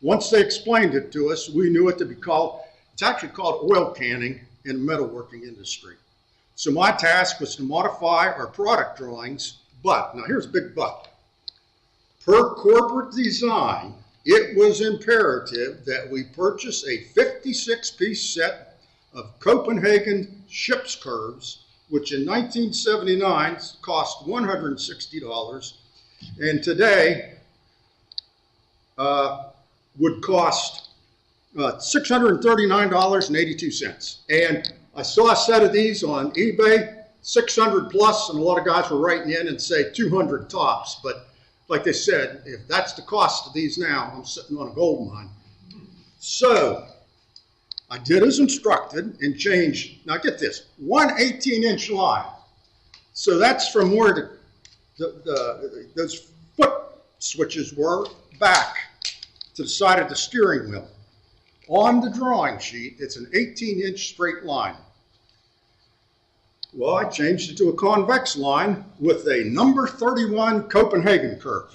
Once they explained it to us, we knew it to be called, it's actually called oil canning in the metalworking industry. So my task was to modify our product drawings, but, now here's a big but. Per corporate design, it was imperative that we purchase a 56-piece set of Copenhagen ship's curves, which in 1979 cost $160, and today would cost $639.82. And I saw a set of these on eBay, 600 plus, and a lot of guys were writing in and say 200 tops. But like they said, if that's the cost of these now, I'm sitting on a gold mine. So I did as instructed and changed, now get this, one 18-inch line. So that's from where those foot switches were back to the side of the steering wheel. On the drawing sheet, it's an 18-inch straight line. Well, I changed it to a convex line with a number 31 Copenhagen curve.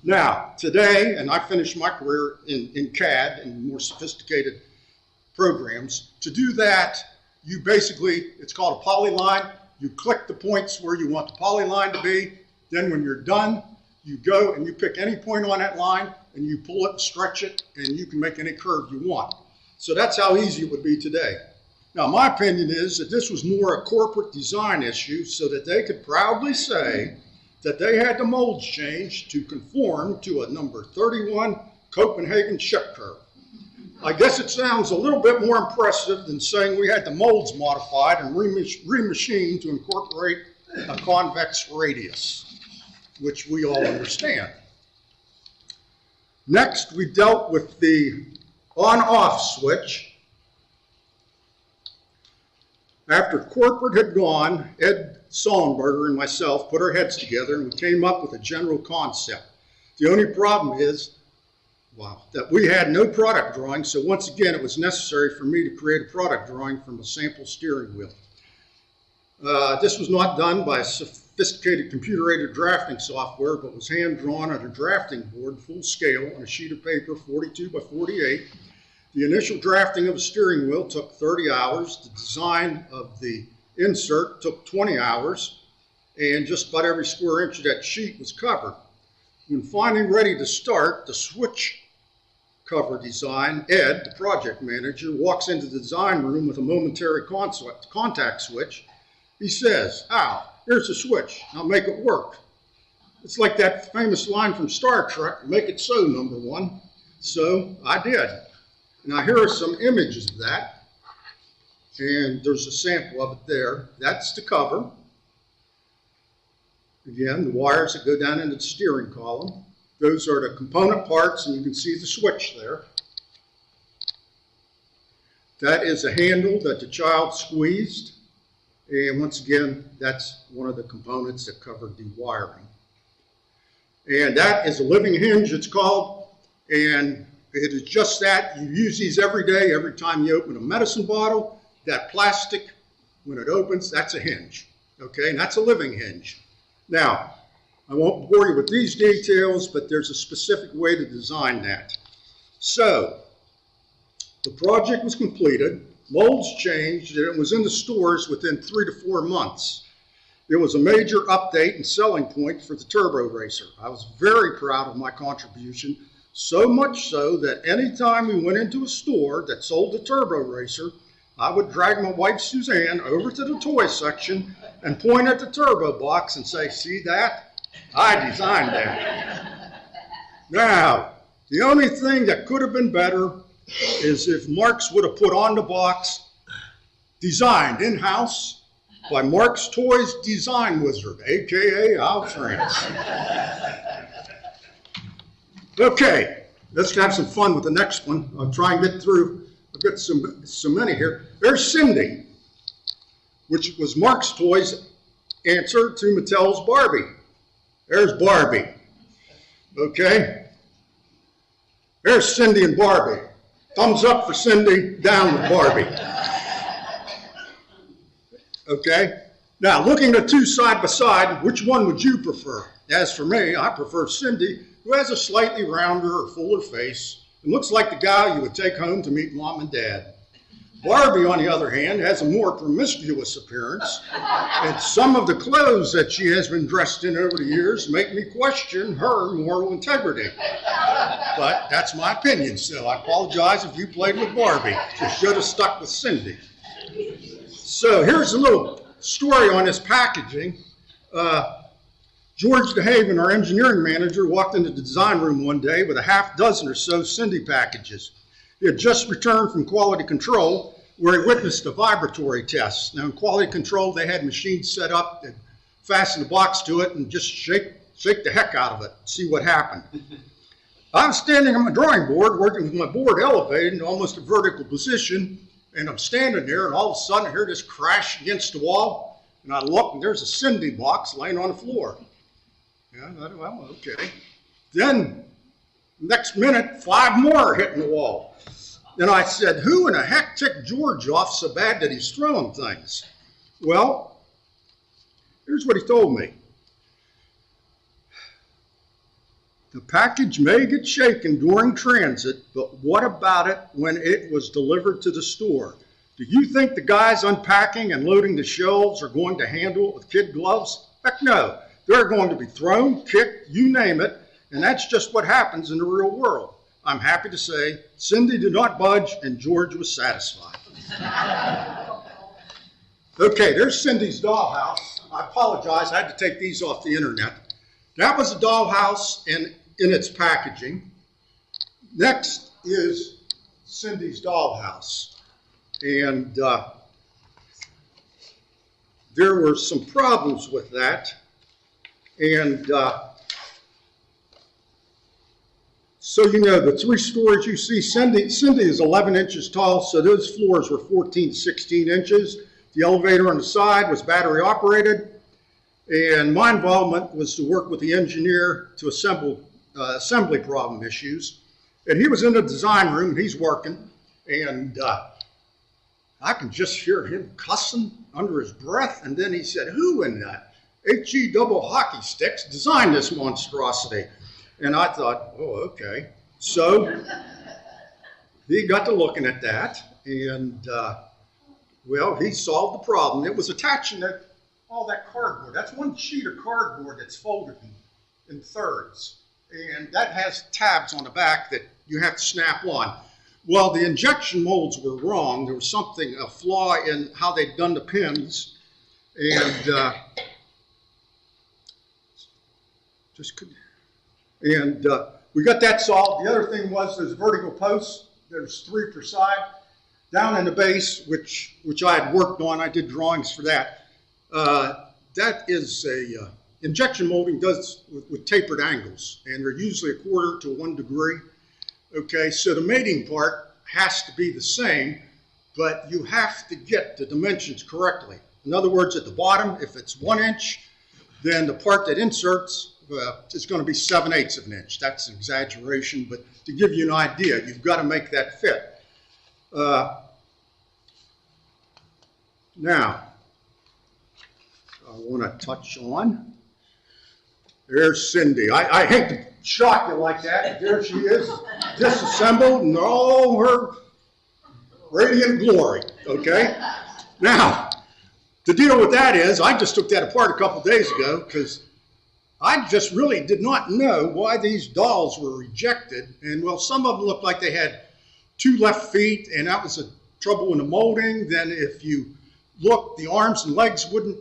Now, today, and I finished my career in CAD and more sophisticated programs. To do that, you basically, it's called a polyline. You click the points where you want the polyline to be. Then when you're done, you go and you pick any point on that line and you pull it and stretch it, and you can make any curve you want. So that's how easy it would be today. Now, my opinion is that this was more a corporate design issue so that they could proudly say that they had the molds changed to conform to a number 31 Copenhagen ship curve. I guess it sounds a little bit more impressive than saying we had the molds modified and remachined to incorporate a convex radius, which we all understand. Next, we dealt with the on-off switch. After corporate had gone, Ed Sullenberger and myself put our heads together and we came up with a general concept. The only problem is wow, that we had no product drawing, so once again, it was necessary for me to create a product drawing from a sample steering wheel. This was not done by sophisticated computer-aided drafting software, but was hand-drawn on a drafting board, full scale, on a sheet of paper, 42 by 48. The initial drafting of the steering wheel took 30 hours. The design of the insert took 20 hours, and just about every square inch of that sheet was covered. When finally ready to start, the switch cover design, Ed, the project manager, walks into the design room with a momentary contact switch. He says, "Al, here's the switch. I'll make it work." It's like that famous line from Star Trek, "Make it so, number one." So I did. Now here are some images of that. And there's a sample of it there. That's the cover. Again, the wires that go down into the steering column. Those are the component parts, and you can see the switch there. That is a handle that the child squeezed. And once again, that's one of the components that covered the wiring. And that is a living hinge, it's called. And it is just that. You use these every day, every time you open a medicine bottle. That plastic, when it opens, that's a hinge. Okay, and that's a living hinge. Now, I won't bore you with these details, but there's a specific way to design that. So, the project was completed, molds changed, and it was in the stores within 3 to 4 months. It was a major update and selling point for the Turbo Racer. I was very proud of my contribution, so much so that anytime we went into a store that sold the Turbo Racer, I would drag my wife Suzanne over to the toy section and point at the turbo box and say, "See that? I designed that." Now, the only thing that could have been better is if Marx would have put on the box, "Designed in-house by Marx Toys Design Wizard, aka Al France." Okay, let's have some fun with the next one. I'll try and get through. I've got so many here. There's Cindy, which was Marx Toys' answer to Mattel's Barbie. There's Barbie. Okay? There's Cindy and Barbie. Thumbs up for Cindy, down with Barbie. Okay? Now, looking at two side by side, which one would you prefer? As for me, I prefer Cindy, who has a slightly rounder or fuller face and looks like the guy you would take home to meet mom and dad. Barbie, on the other hand, has a more promiscuous appearance, and some of the clothes that she has been dressed in over the years make me question her moral integrity. But that's my opinion, so I apologize if you played with Barbie. You should have stuck with Cindy. So here's a little story on this packaging. George DeHaven, our engineering manager, walked into the design room one day with a half dozen or so Cindy packages. He had just returned from quality control, where he witnessed a vibratory test. Now, in quality control, they had machines set up that fasten the box to it and just shake the heck out of it, see what happened. I was standing on my drawing board, working with my board elevated into almost a vertical position, and I'm standing there, and all of a sudden I hear this crash against the wall, and I look, and there's a Cindy box laying on the floor. Yeah, well, okay. Then, next minute, 5 more are hitting the wall. And I said, who in the heck ticked George off so bad that he's throwing things? Well, here's what he told me. The package may get shaken during transit, but what about it when it was delivered to the store? Do you think the guys unpacking and loading the shelves are going to handle it with kid gloves? Heck no. They're going to be thrown, kicked, you name it, and that's just what happens in the real world. I'm happy to say Cindy did not budge and George was satisfied. Okay, there's Cindy's dollhouse. I apologize, I had to take these off the internet. That was a dollhouse in its packaging. Next is Cindy's dollhouse. And there were some problems with that. And so you know, the 3 stories you see, Cindy is 11 inches tall, so those floors were 14, 16 inches. The elevator on the side was battery operated, and my involvement was to work with the engineer to assembly problem issues. And he was in the design room, and he's working, and I can just hear him cussing under his breath. And then he said, "Who in that HE double hockey sticks designed this monstrosity?" And I thought, oh, okay. So he got to looking at that, and well, he solved the problem. It was attaching all that cardboard. That's one sheet of cardboard that's folded in thirds. And that has tabs on the back that you have to snap on. Well, the injection molds were wrong. There was a flaw in how they'd done the pins. And we got that solved. The other thing was there's vertical posts. There's 3 per side. Down in the base, which I had worked on, I did drawings for that. That is injection molding does with tapered angles, and they're usually 1/4 to 1 degree. Okay, so the mating part has to be the same, but you have to get the dimensions correctly. In other words, at the bottom, if it's 1 inch, then the part that inserts is going to be 7/8 of an inch. That's an exaggeration, but to give you an idea, you've got to make that fit. Now, I want to touch on, there's Cindy. I hate to shock you like that, but there she is, disassembled in all her radiant glory, okay? Now, the deal with that is, I just took that apart a couple days ago because I just really did not know why these dolls were rejected. And well, some of them looked like they had 2 left feet, and that was a trouble in the molding. Then if you look, the arms and legs wouldn't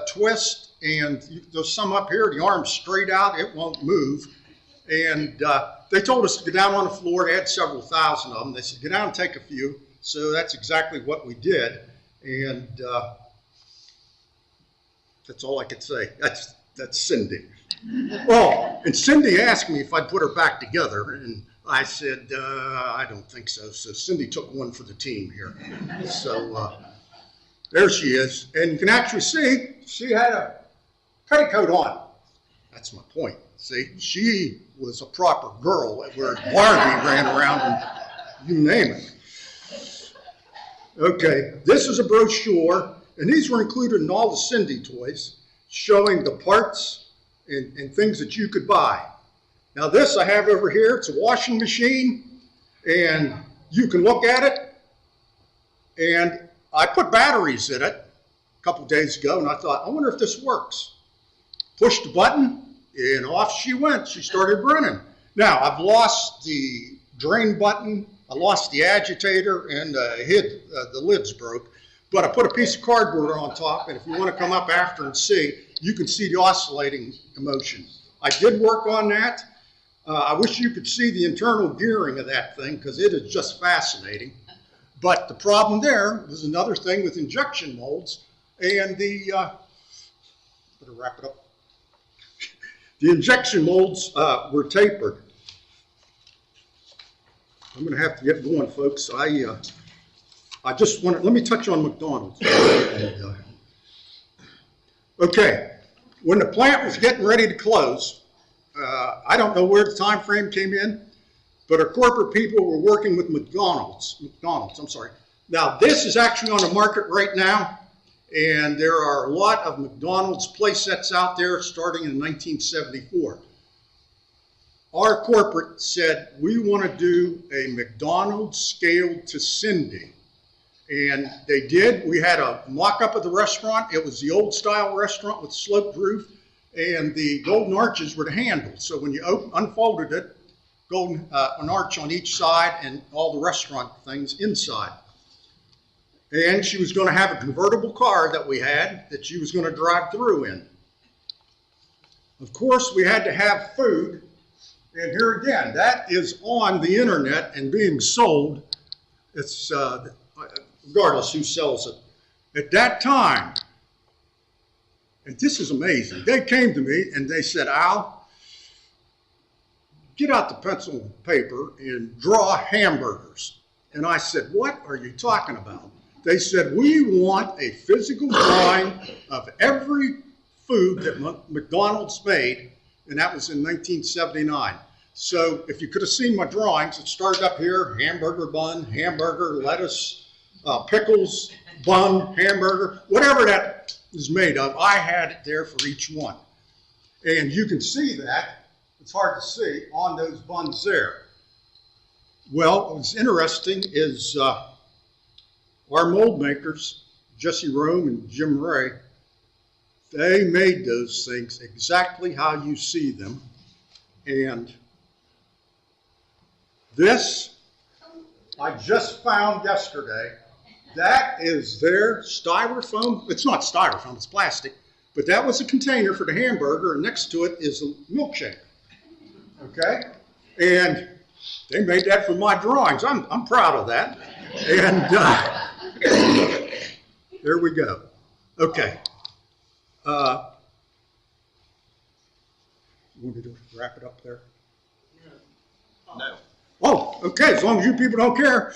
twist, and there's some up here, the arm's straight out, it won't move. And they told us to go down on the floor. They had several thousand of them. They said, go down and take a few. So that's exactly what we did. And that's all I could say. That's Cindy. Oh, and Cindy asked me if I'd put her back together, and I said, I don't think so. So Cindy took one for the team here. So there she is. And you can actually see she had a petticoat on. That's my point. See, she was a proper girl where Barbie ran around and you name it. Okay, this is a brochure, and these were included in all the Cindy toys, showing the parts and things that you could buy. Now this I have over here, it's a washing machine, and you can look at it, and I put batteries in it a couple days ago, and I thought, I wonder if this works. Pushed the button, and off she went. She started running. Now, I've lost the drain button, I lost the agitator, and the lid's broke. But I put a piece of cardboard on top, and if you want to come up after and see, you can see the oscillating motion. I did work on that. I wish you could see the internal gearing of that thing, because it is just fascinating. But the problem there was another thing with injection molds, and better wrap it up. The injection molds were tapered. I'm going to have to get going, folks. I just want to, let me touch on McDonald's. Okay, when the plant was getting ready to close, I don't know where the time frame came in, but our corporate people were working with McDonald's, I'm sorry. Now, this is actually on the market right now, and there are a lot of McDonald's play sets out there starting in 1974. Our corporate said, we want to do a McDonald's scaled to Cindy. And they did. We had a mock-up of the restaurant. It was the old style restaurant with sloped roof, and the golden arches were the handles. So when you unfolded it, an arch on each side and all the restaurant things inside. And she was going to have a convertible car that we had that she was going to drive through in. Of course, we had to have food. And here again, that is on the internet and being sold. It's regardless who sells it. At that time, and this is amazing, they came to me and they said, Al, get out the pencil and paper and draw hamburgers. And I said, what are you talking about? They said, we want a physical drawing of every food that McDonald's made, and that was in 1979. So if you could have seen my drawings, it started up here, hamburger bun, hamburger, lettuce, pickles, bun, hamburger, whatever that is made of, I had it there for each one. And you can see that, it's hard to see, on those buns there. Well, what's interesting is our mold makers, Jesse Rome and Jim Ray, they made those things exactly how you see them. And this, I just found yesterday. That is their styrofoam. It's not styrofoam, it's plastic. But that was a container for the hamburger, and next to it is a milkshake. Okay? And they made that from my drawings. I'm proud of that. And there we go. Okay. You want me to wrap it up there? No. Oh, okay, as long as you people don't care.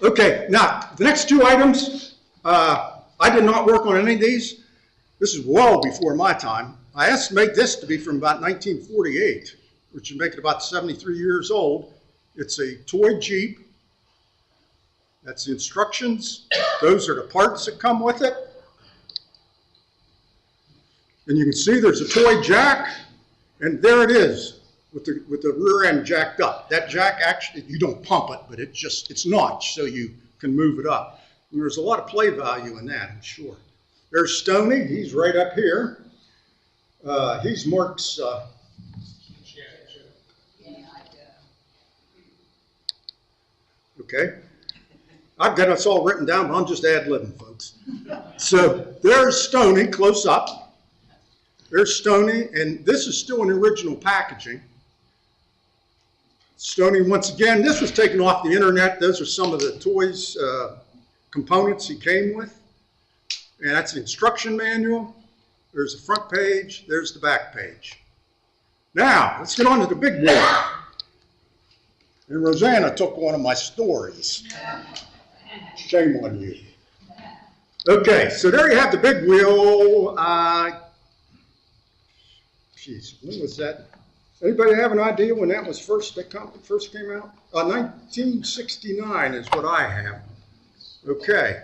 Okay, now, the next two items, I did not work on any of these. This is well before my time. I estimate this to be from about 1948, which would make it about 73 years old. It's a toy Jeep. That's the instructions. Those are the parts that come with it. And you can see there's a toy jack, and there it is with the rear end jacked up. That jack actually, you don't pump it, but it's notched so you can move it up. And there's a lot of play value in that, I'm sure. There's Stoney, he's right up here. He's Mark's okay. I've got us all written down, but I'm just ad-libbing, folks. So there's Stoney close up. There's Stoney, and this is still in original packaging. Stoney, once again, this was taken off the internet. Those are some of the toys, components he came with. And that's the instruction manual. There's the front page. There's the back page. Now, let's get on to the big wheel. And Roseanna took one of my stories. Shame on you. Okay, so there you have the big wheel. Geez, when was that? Anybody have an idea when that was first came out? 1969 is what I have. Okay.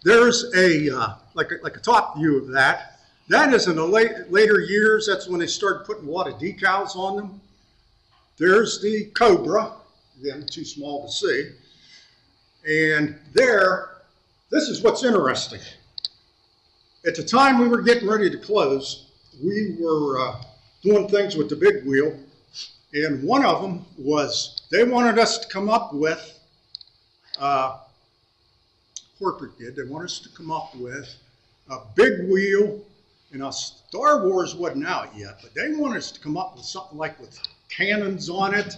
There's a like a top view of that. That is in the later years. That's when they started putting a lot of decals on them. There's the Cobra. Again, too small to see. And there, this is what's interesting. At the time we were getting ready to close, we were doing things with the big wheel, and one of them was they wanted us to come up with, corporate did, they wanted us to come up with a big wheel, and Star Wars wasn't out yet, but they wanted us to come up with something like with cannons on it,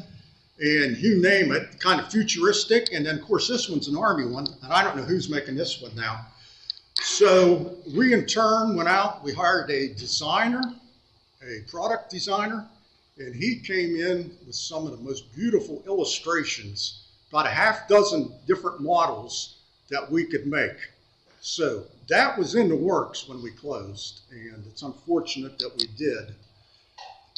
and you name it, kind of futuristic, and then of course this one's an Army one, and I don't know who's making this one now. So we in turn went out, we hired a designer, a product designer, and he came in with some of the most beautiful illustrations, about a half dozen different models that we could make. So that was in the works when we closed, and it's unfortunate that we did.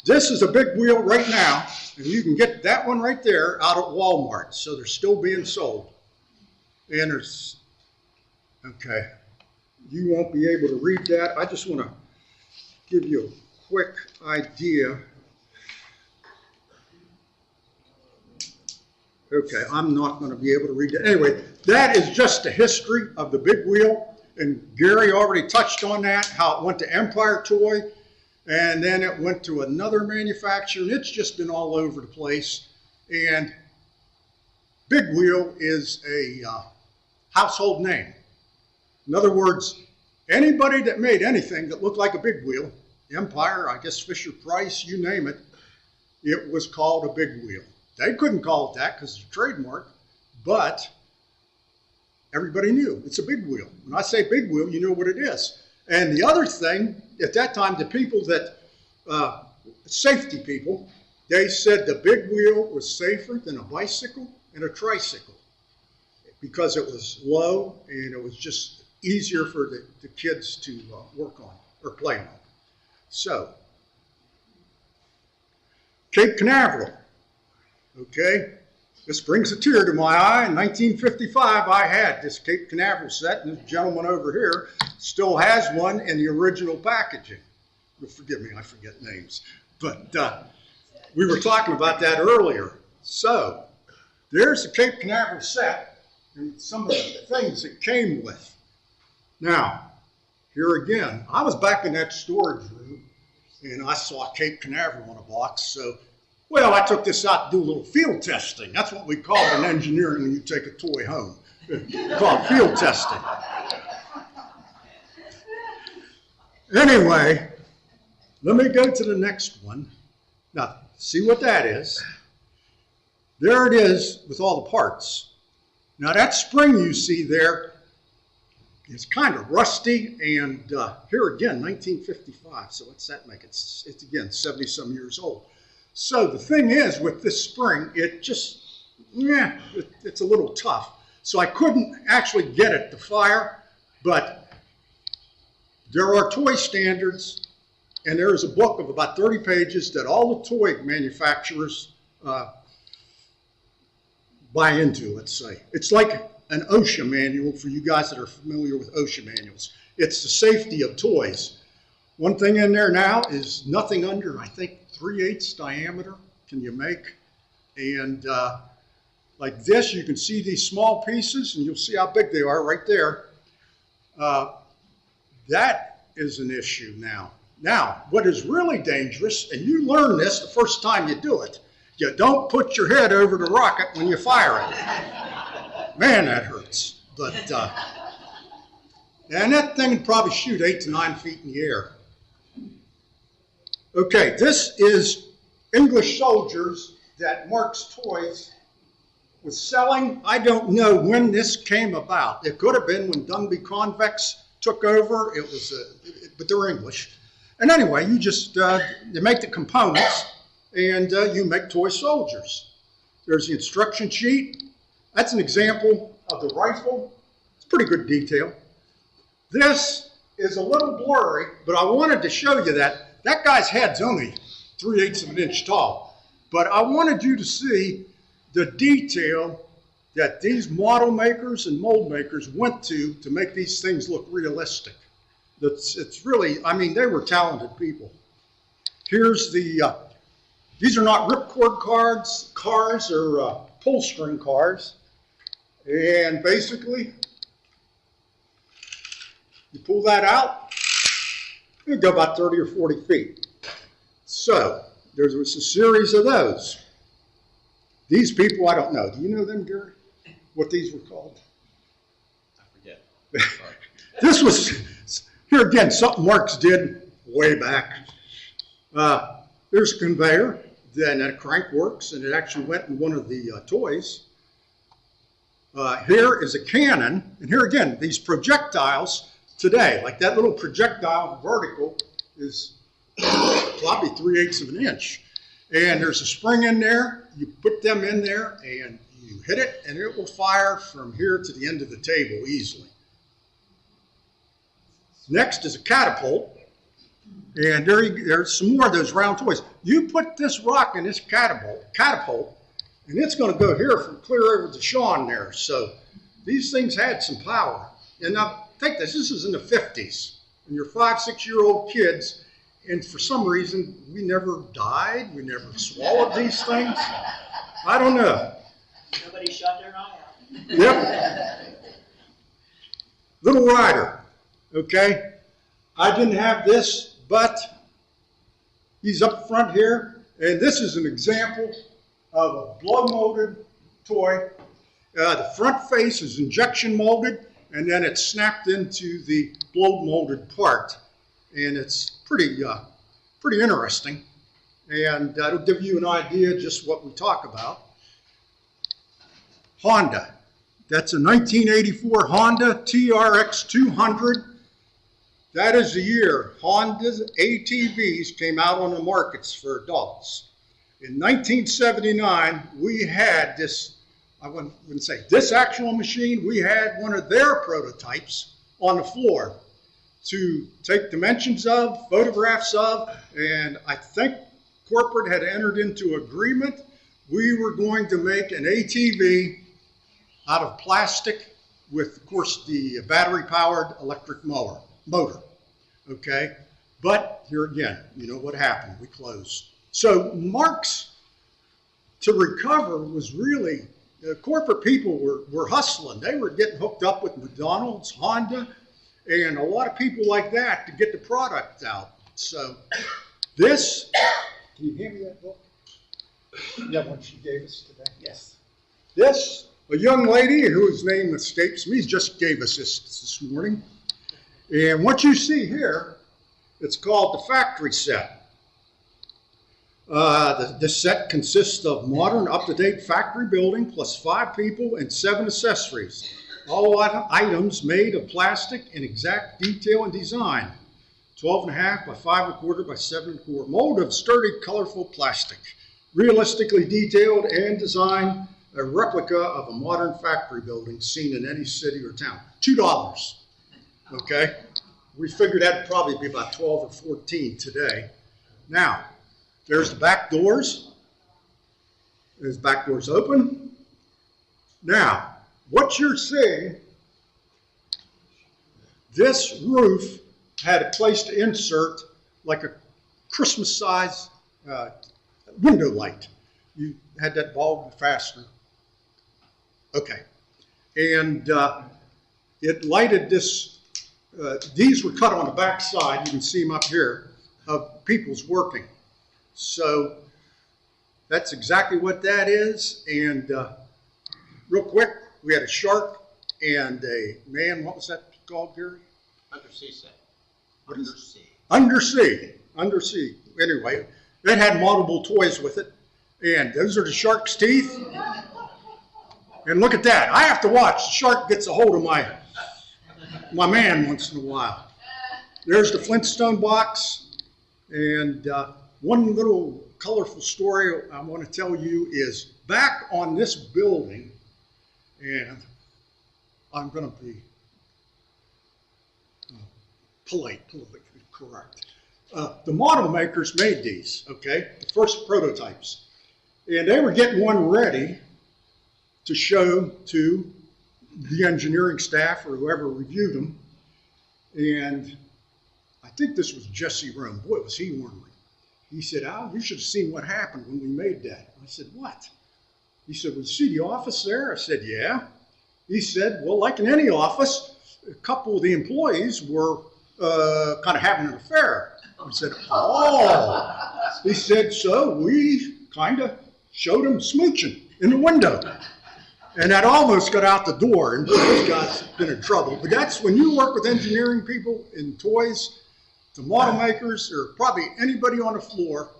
This is a big wheel right now, and you can get that one right there out at Walmart, so they're still being sold. And there's, okay. You won't be able to read that. I just want to give you a quick idea. Okay, I'm not going to be able to read that. Anyway, that is just the history of the big wheel. And Gary already touched on that, how it went to Empire Toy, and then it went to another manufacturer, and it's just been all over the place. And big wheel is a household name. In other words, anybody that made anything that looked like a big wheel, Empire, I guess Fisher Price, you name it, it was called a big wheel. They couldn't call it that because it's a trademark, but everybody knew it's a big wheel. When I say big wheel, you know what it is. And the other thing, at that time, the people that, safety people, they said the big wheel was safer than a bicycle and a tricycle because it was low and it was just easier for the kids to work on or play on. So Cape Canaveral. Okay, this brings a tear to my eye. In 1955, I had this Cape Canaveral set, and this gentleman over here still has one in the original packaging. Forgive me, I forget names. But we were talking about that earlier. So there's the Cape Canaveral set and some of the things it came with. Now, here again, I was back in that storage room, and I saw Cape Canaveral on a box. So, well, I took this out to do a little field testing. That's what we call it in engineering when you take a toy home. It's called field testing. Anyway, let me go to the next one. Now, see what that is. There it is with all the parts. Now, that spring you see there is kind of rusty, and here again, 1955. So what's that make? It's again, 70-some years old. So the thing is, with this spring, it just, it's a little tough. So I couldn't actually get it to fire, but there are toy standards, and there is a book of about 30 pages that all the toy manufacturers buy into, let's say. It's like an OSHA manual for you guys that are familiar with OSHA manuals. It's the safety of toys. One thing in there now is nothing under, I think, 3/8 diameter can you make. And like this, you can see these small pieces, and you'll see how big they are right there. That is an issue now. Now, what is really dangerous, and you learn this the first time you do it, you don't put your head over the rocket when you fire it. Man, that hurts. But, and that thing would probably shoot 8 to 9 feet in the air. Okay, this is English soldiers that Marx Toys was selling. I don't know when this came about. It could have been when Dunby Convex took over. It was, but they're English. And anyway, you just, you make the components, and you make toy soldiers. There's the instruction sheet. That's an example of the rifle. It's pretty good detail. This is a little blurry, but I wanted to show you that. That guy's head's only 3/8 of an inch tall. But I wanted you to see the detail that these model makers and mold makers went to make these things look realistic. It's really, I mean, they were talented people. Here's the, these are not ripcord cars or pull string cars. And basically, you pull that out, you go about 30 or 40 feet. So there was a series of those. These people, I don't know. Do you know them, Gary? What these were called? I forget. This was, here again, something Marx did way back. There's a conveyor, then that crank works, and it actually went in one of the toys. Here is a cannon, and here again, these projectiles today, like that little projectile vertical is probably 3/8 of an inch. And there's a spring in there, you put them in there, and you hit it, and it will fire from here to the end of the table easily. Next is a catapult, and there's some more of those round toys. You put this rock in this catapult, and it's going to go here from clear over to Sean there. So these things had some power. And now take this is in the 50s, and you're 5-6-year-old kids, and for some reason, we never died, we never swallowed these things. I don't know. Nobody shot their eye out. Yep. Little Rider, okay? I didn't have this, but he's up front here, and this is an example of a blow molded toy. The front face is injection molded, and then it's snapped into the blow molded part, and it's pretty interesting, and that'll give you an idea just what we talk about. Honda. That's a 1984 Honda TRX 200. That is the year Honda's ATVs came out on the markets for adults. In 1979, we had this, I wouldn't say this actual machine, we had one of their prototypes on the floor to take dimensions of, photographs of, and I think corporate had entered into agreement. We were going to make an ATV out of plastic with, of course, the battery-powered electric motor. Okay? But here again, you know what happened. We closed. So Marx, to recover, was really, corporate people were hustling. They were getting hooked up with McDonald's, Honda, and a lot of people like that to get the product out. So this, can you hand me that book? That one she gave us today? Yes. This, a young lady whose name escapes me, just gave us this morning. And what you see here, it's called the factory set. This set consists of modern, up-to-date factory building plus 5 people and 7 accessories. All items made of plastic in exact detail and design. 12.5 by 5.25 by 7.25. Mold of sturdy, colorful plastic. Realistically detailed and designed, a replica of a modern factory building seen in any city or town. $2. Okay? We figured that'd probably be about 12 or 14 today. Now, there's the back doors. There's back doors open. Now, what you're seeing, this roof had a place to insert like a Christmas-size window light. You had that bulb fastener. Okay. And it lighted this. These were cut on the back side. You can see them up here of people's working. So that's exactly what that is. And real quick, we had a shark and a man. What was that called, Gary? Undersea set. Undersea. Anyway, it had multiple toys with it. And those are the shark's teeth. And look at that. I have to watch. The shark gets a hold of my man once in a while. There's the Flintstone box. And one little colorful story I want to tell you is back on this building, and I'm going to be politically correct. The model makers made these, okay, the first prototypes. And they were getting one ready to show to the engineering staff or whoever reviewed them. And I think this was Jesse Rome. Boy, was he ornery. He said, Al, you should have seen what happened when we made that. I said, what? He said, well, you see the office there? I said, yeah. He said, well, like in any office, a couple of the employees were kind of having an affair. I said, oh. He said, so we kind of showed them smooching in the window. And that almost got out the door, and those guys have been in trouble. But that's when you work with engineering people in toys, the model makers, or probably anybody on the floor,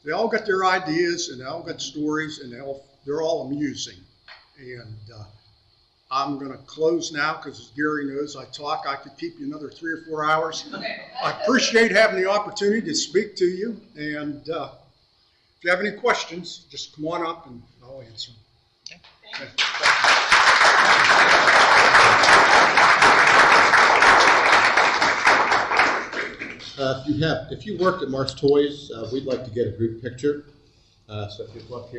they all got their ideas, and they all got stories, and they're all amusing. And I'm going to close now, because as Gary knows, I could keep you another 3 or 4 hours. I appreciate having the opportunity to speak to you, and if you have any questions, just come on up and I'll answer them. If you worked at Marx Toys, we'd like to get a group picture. So if you come up here.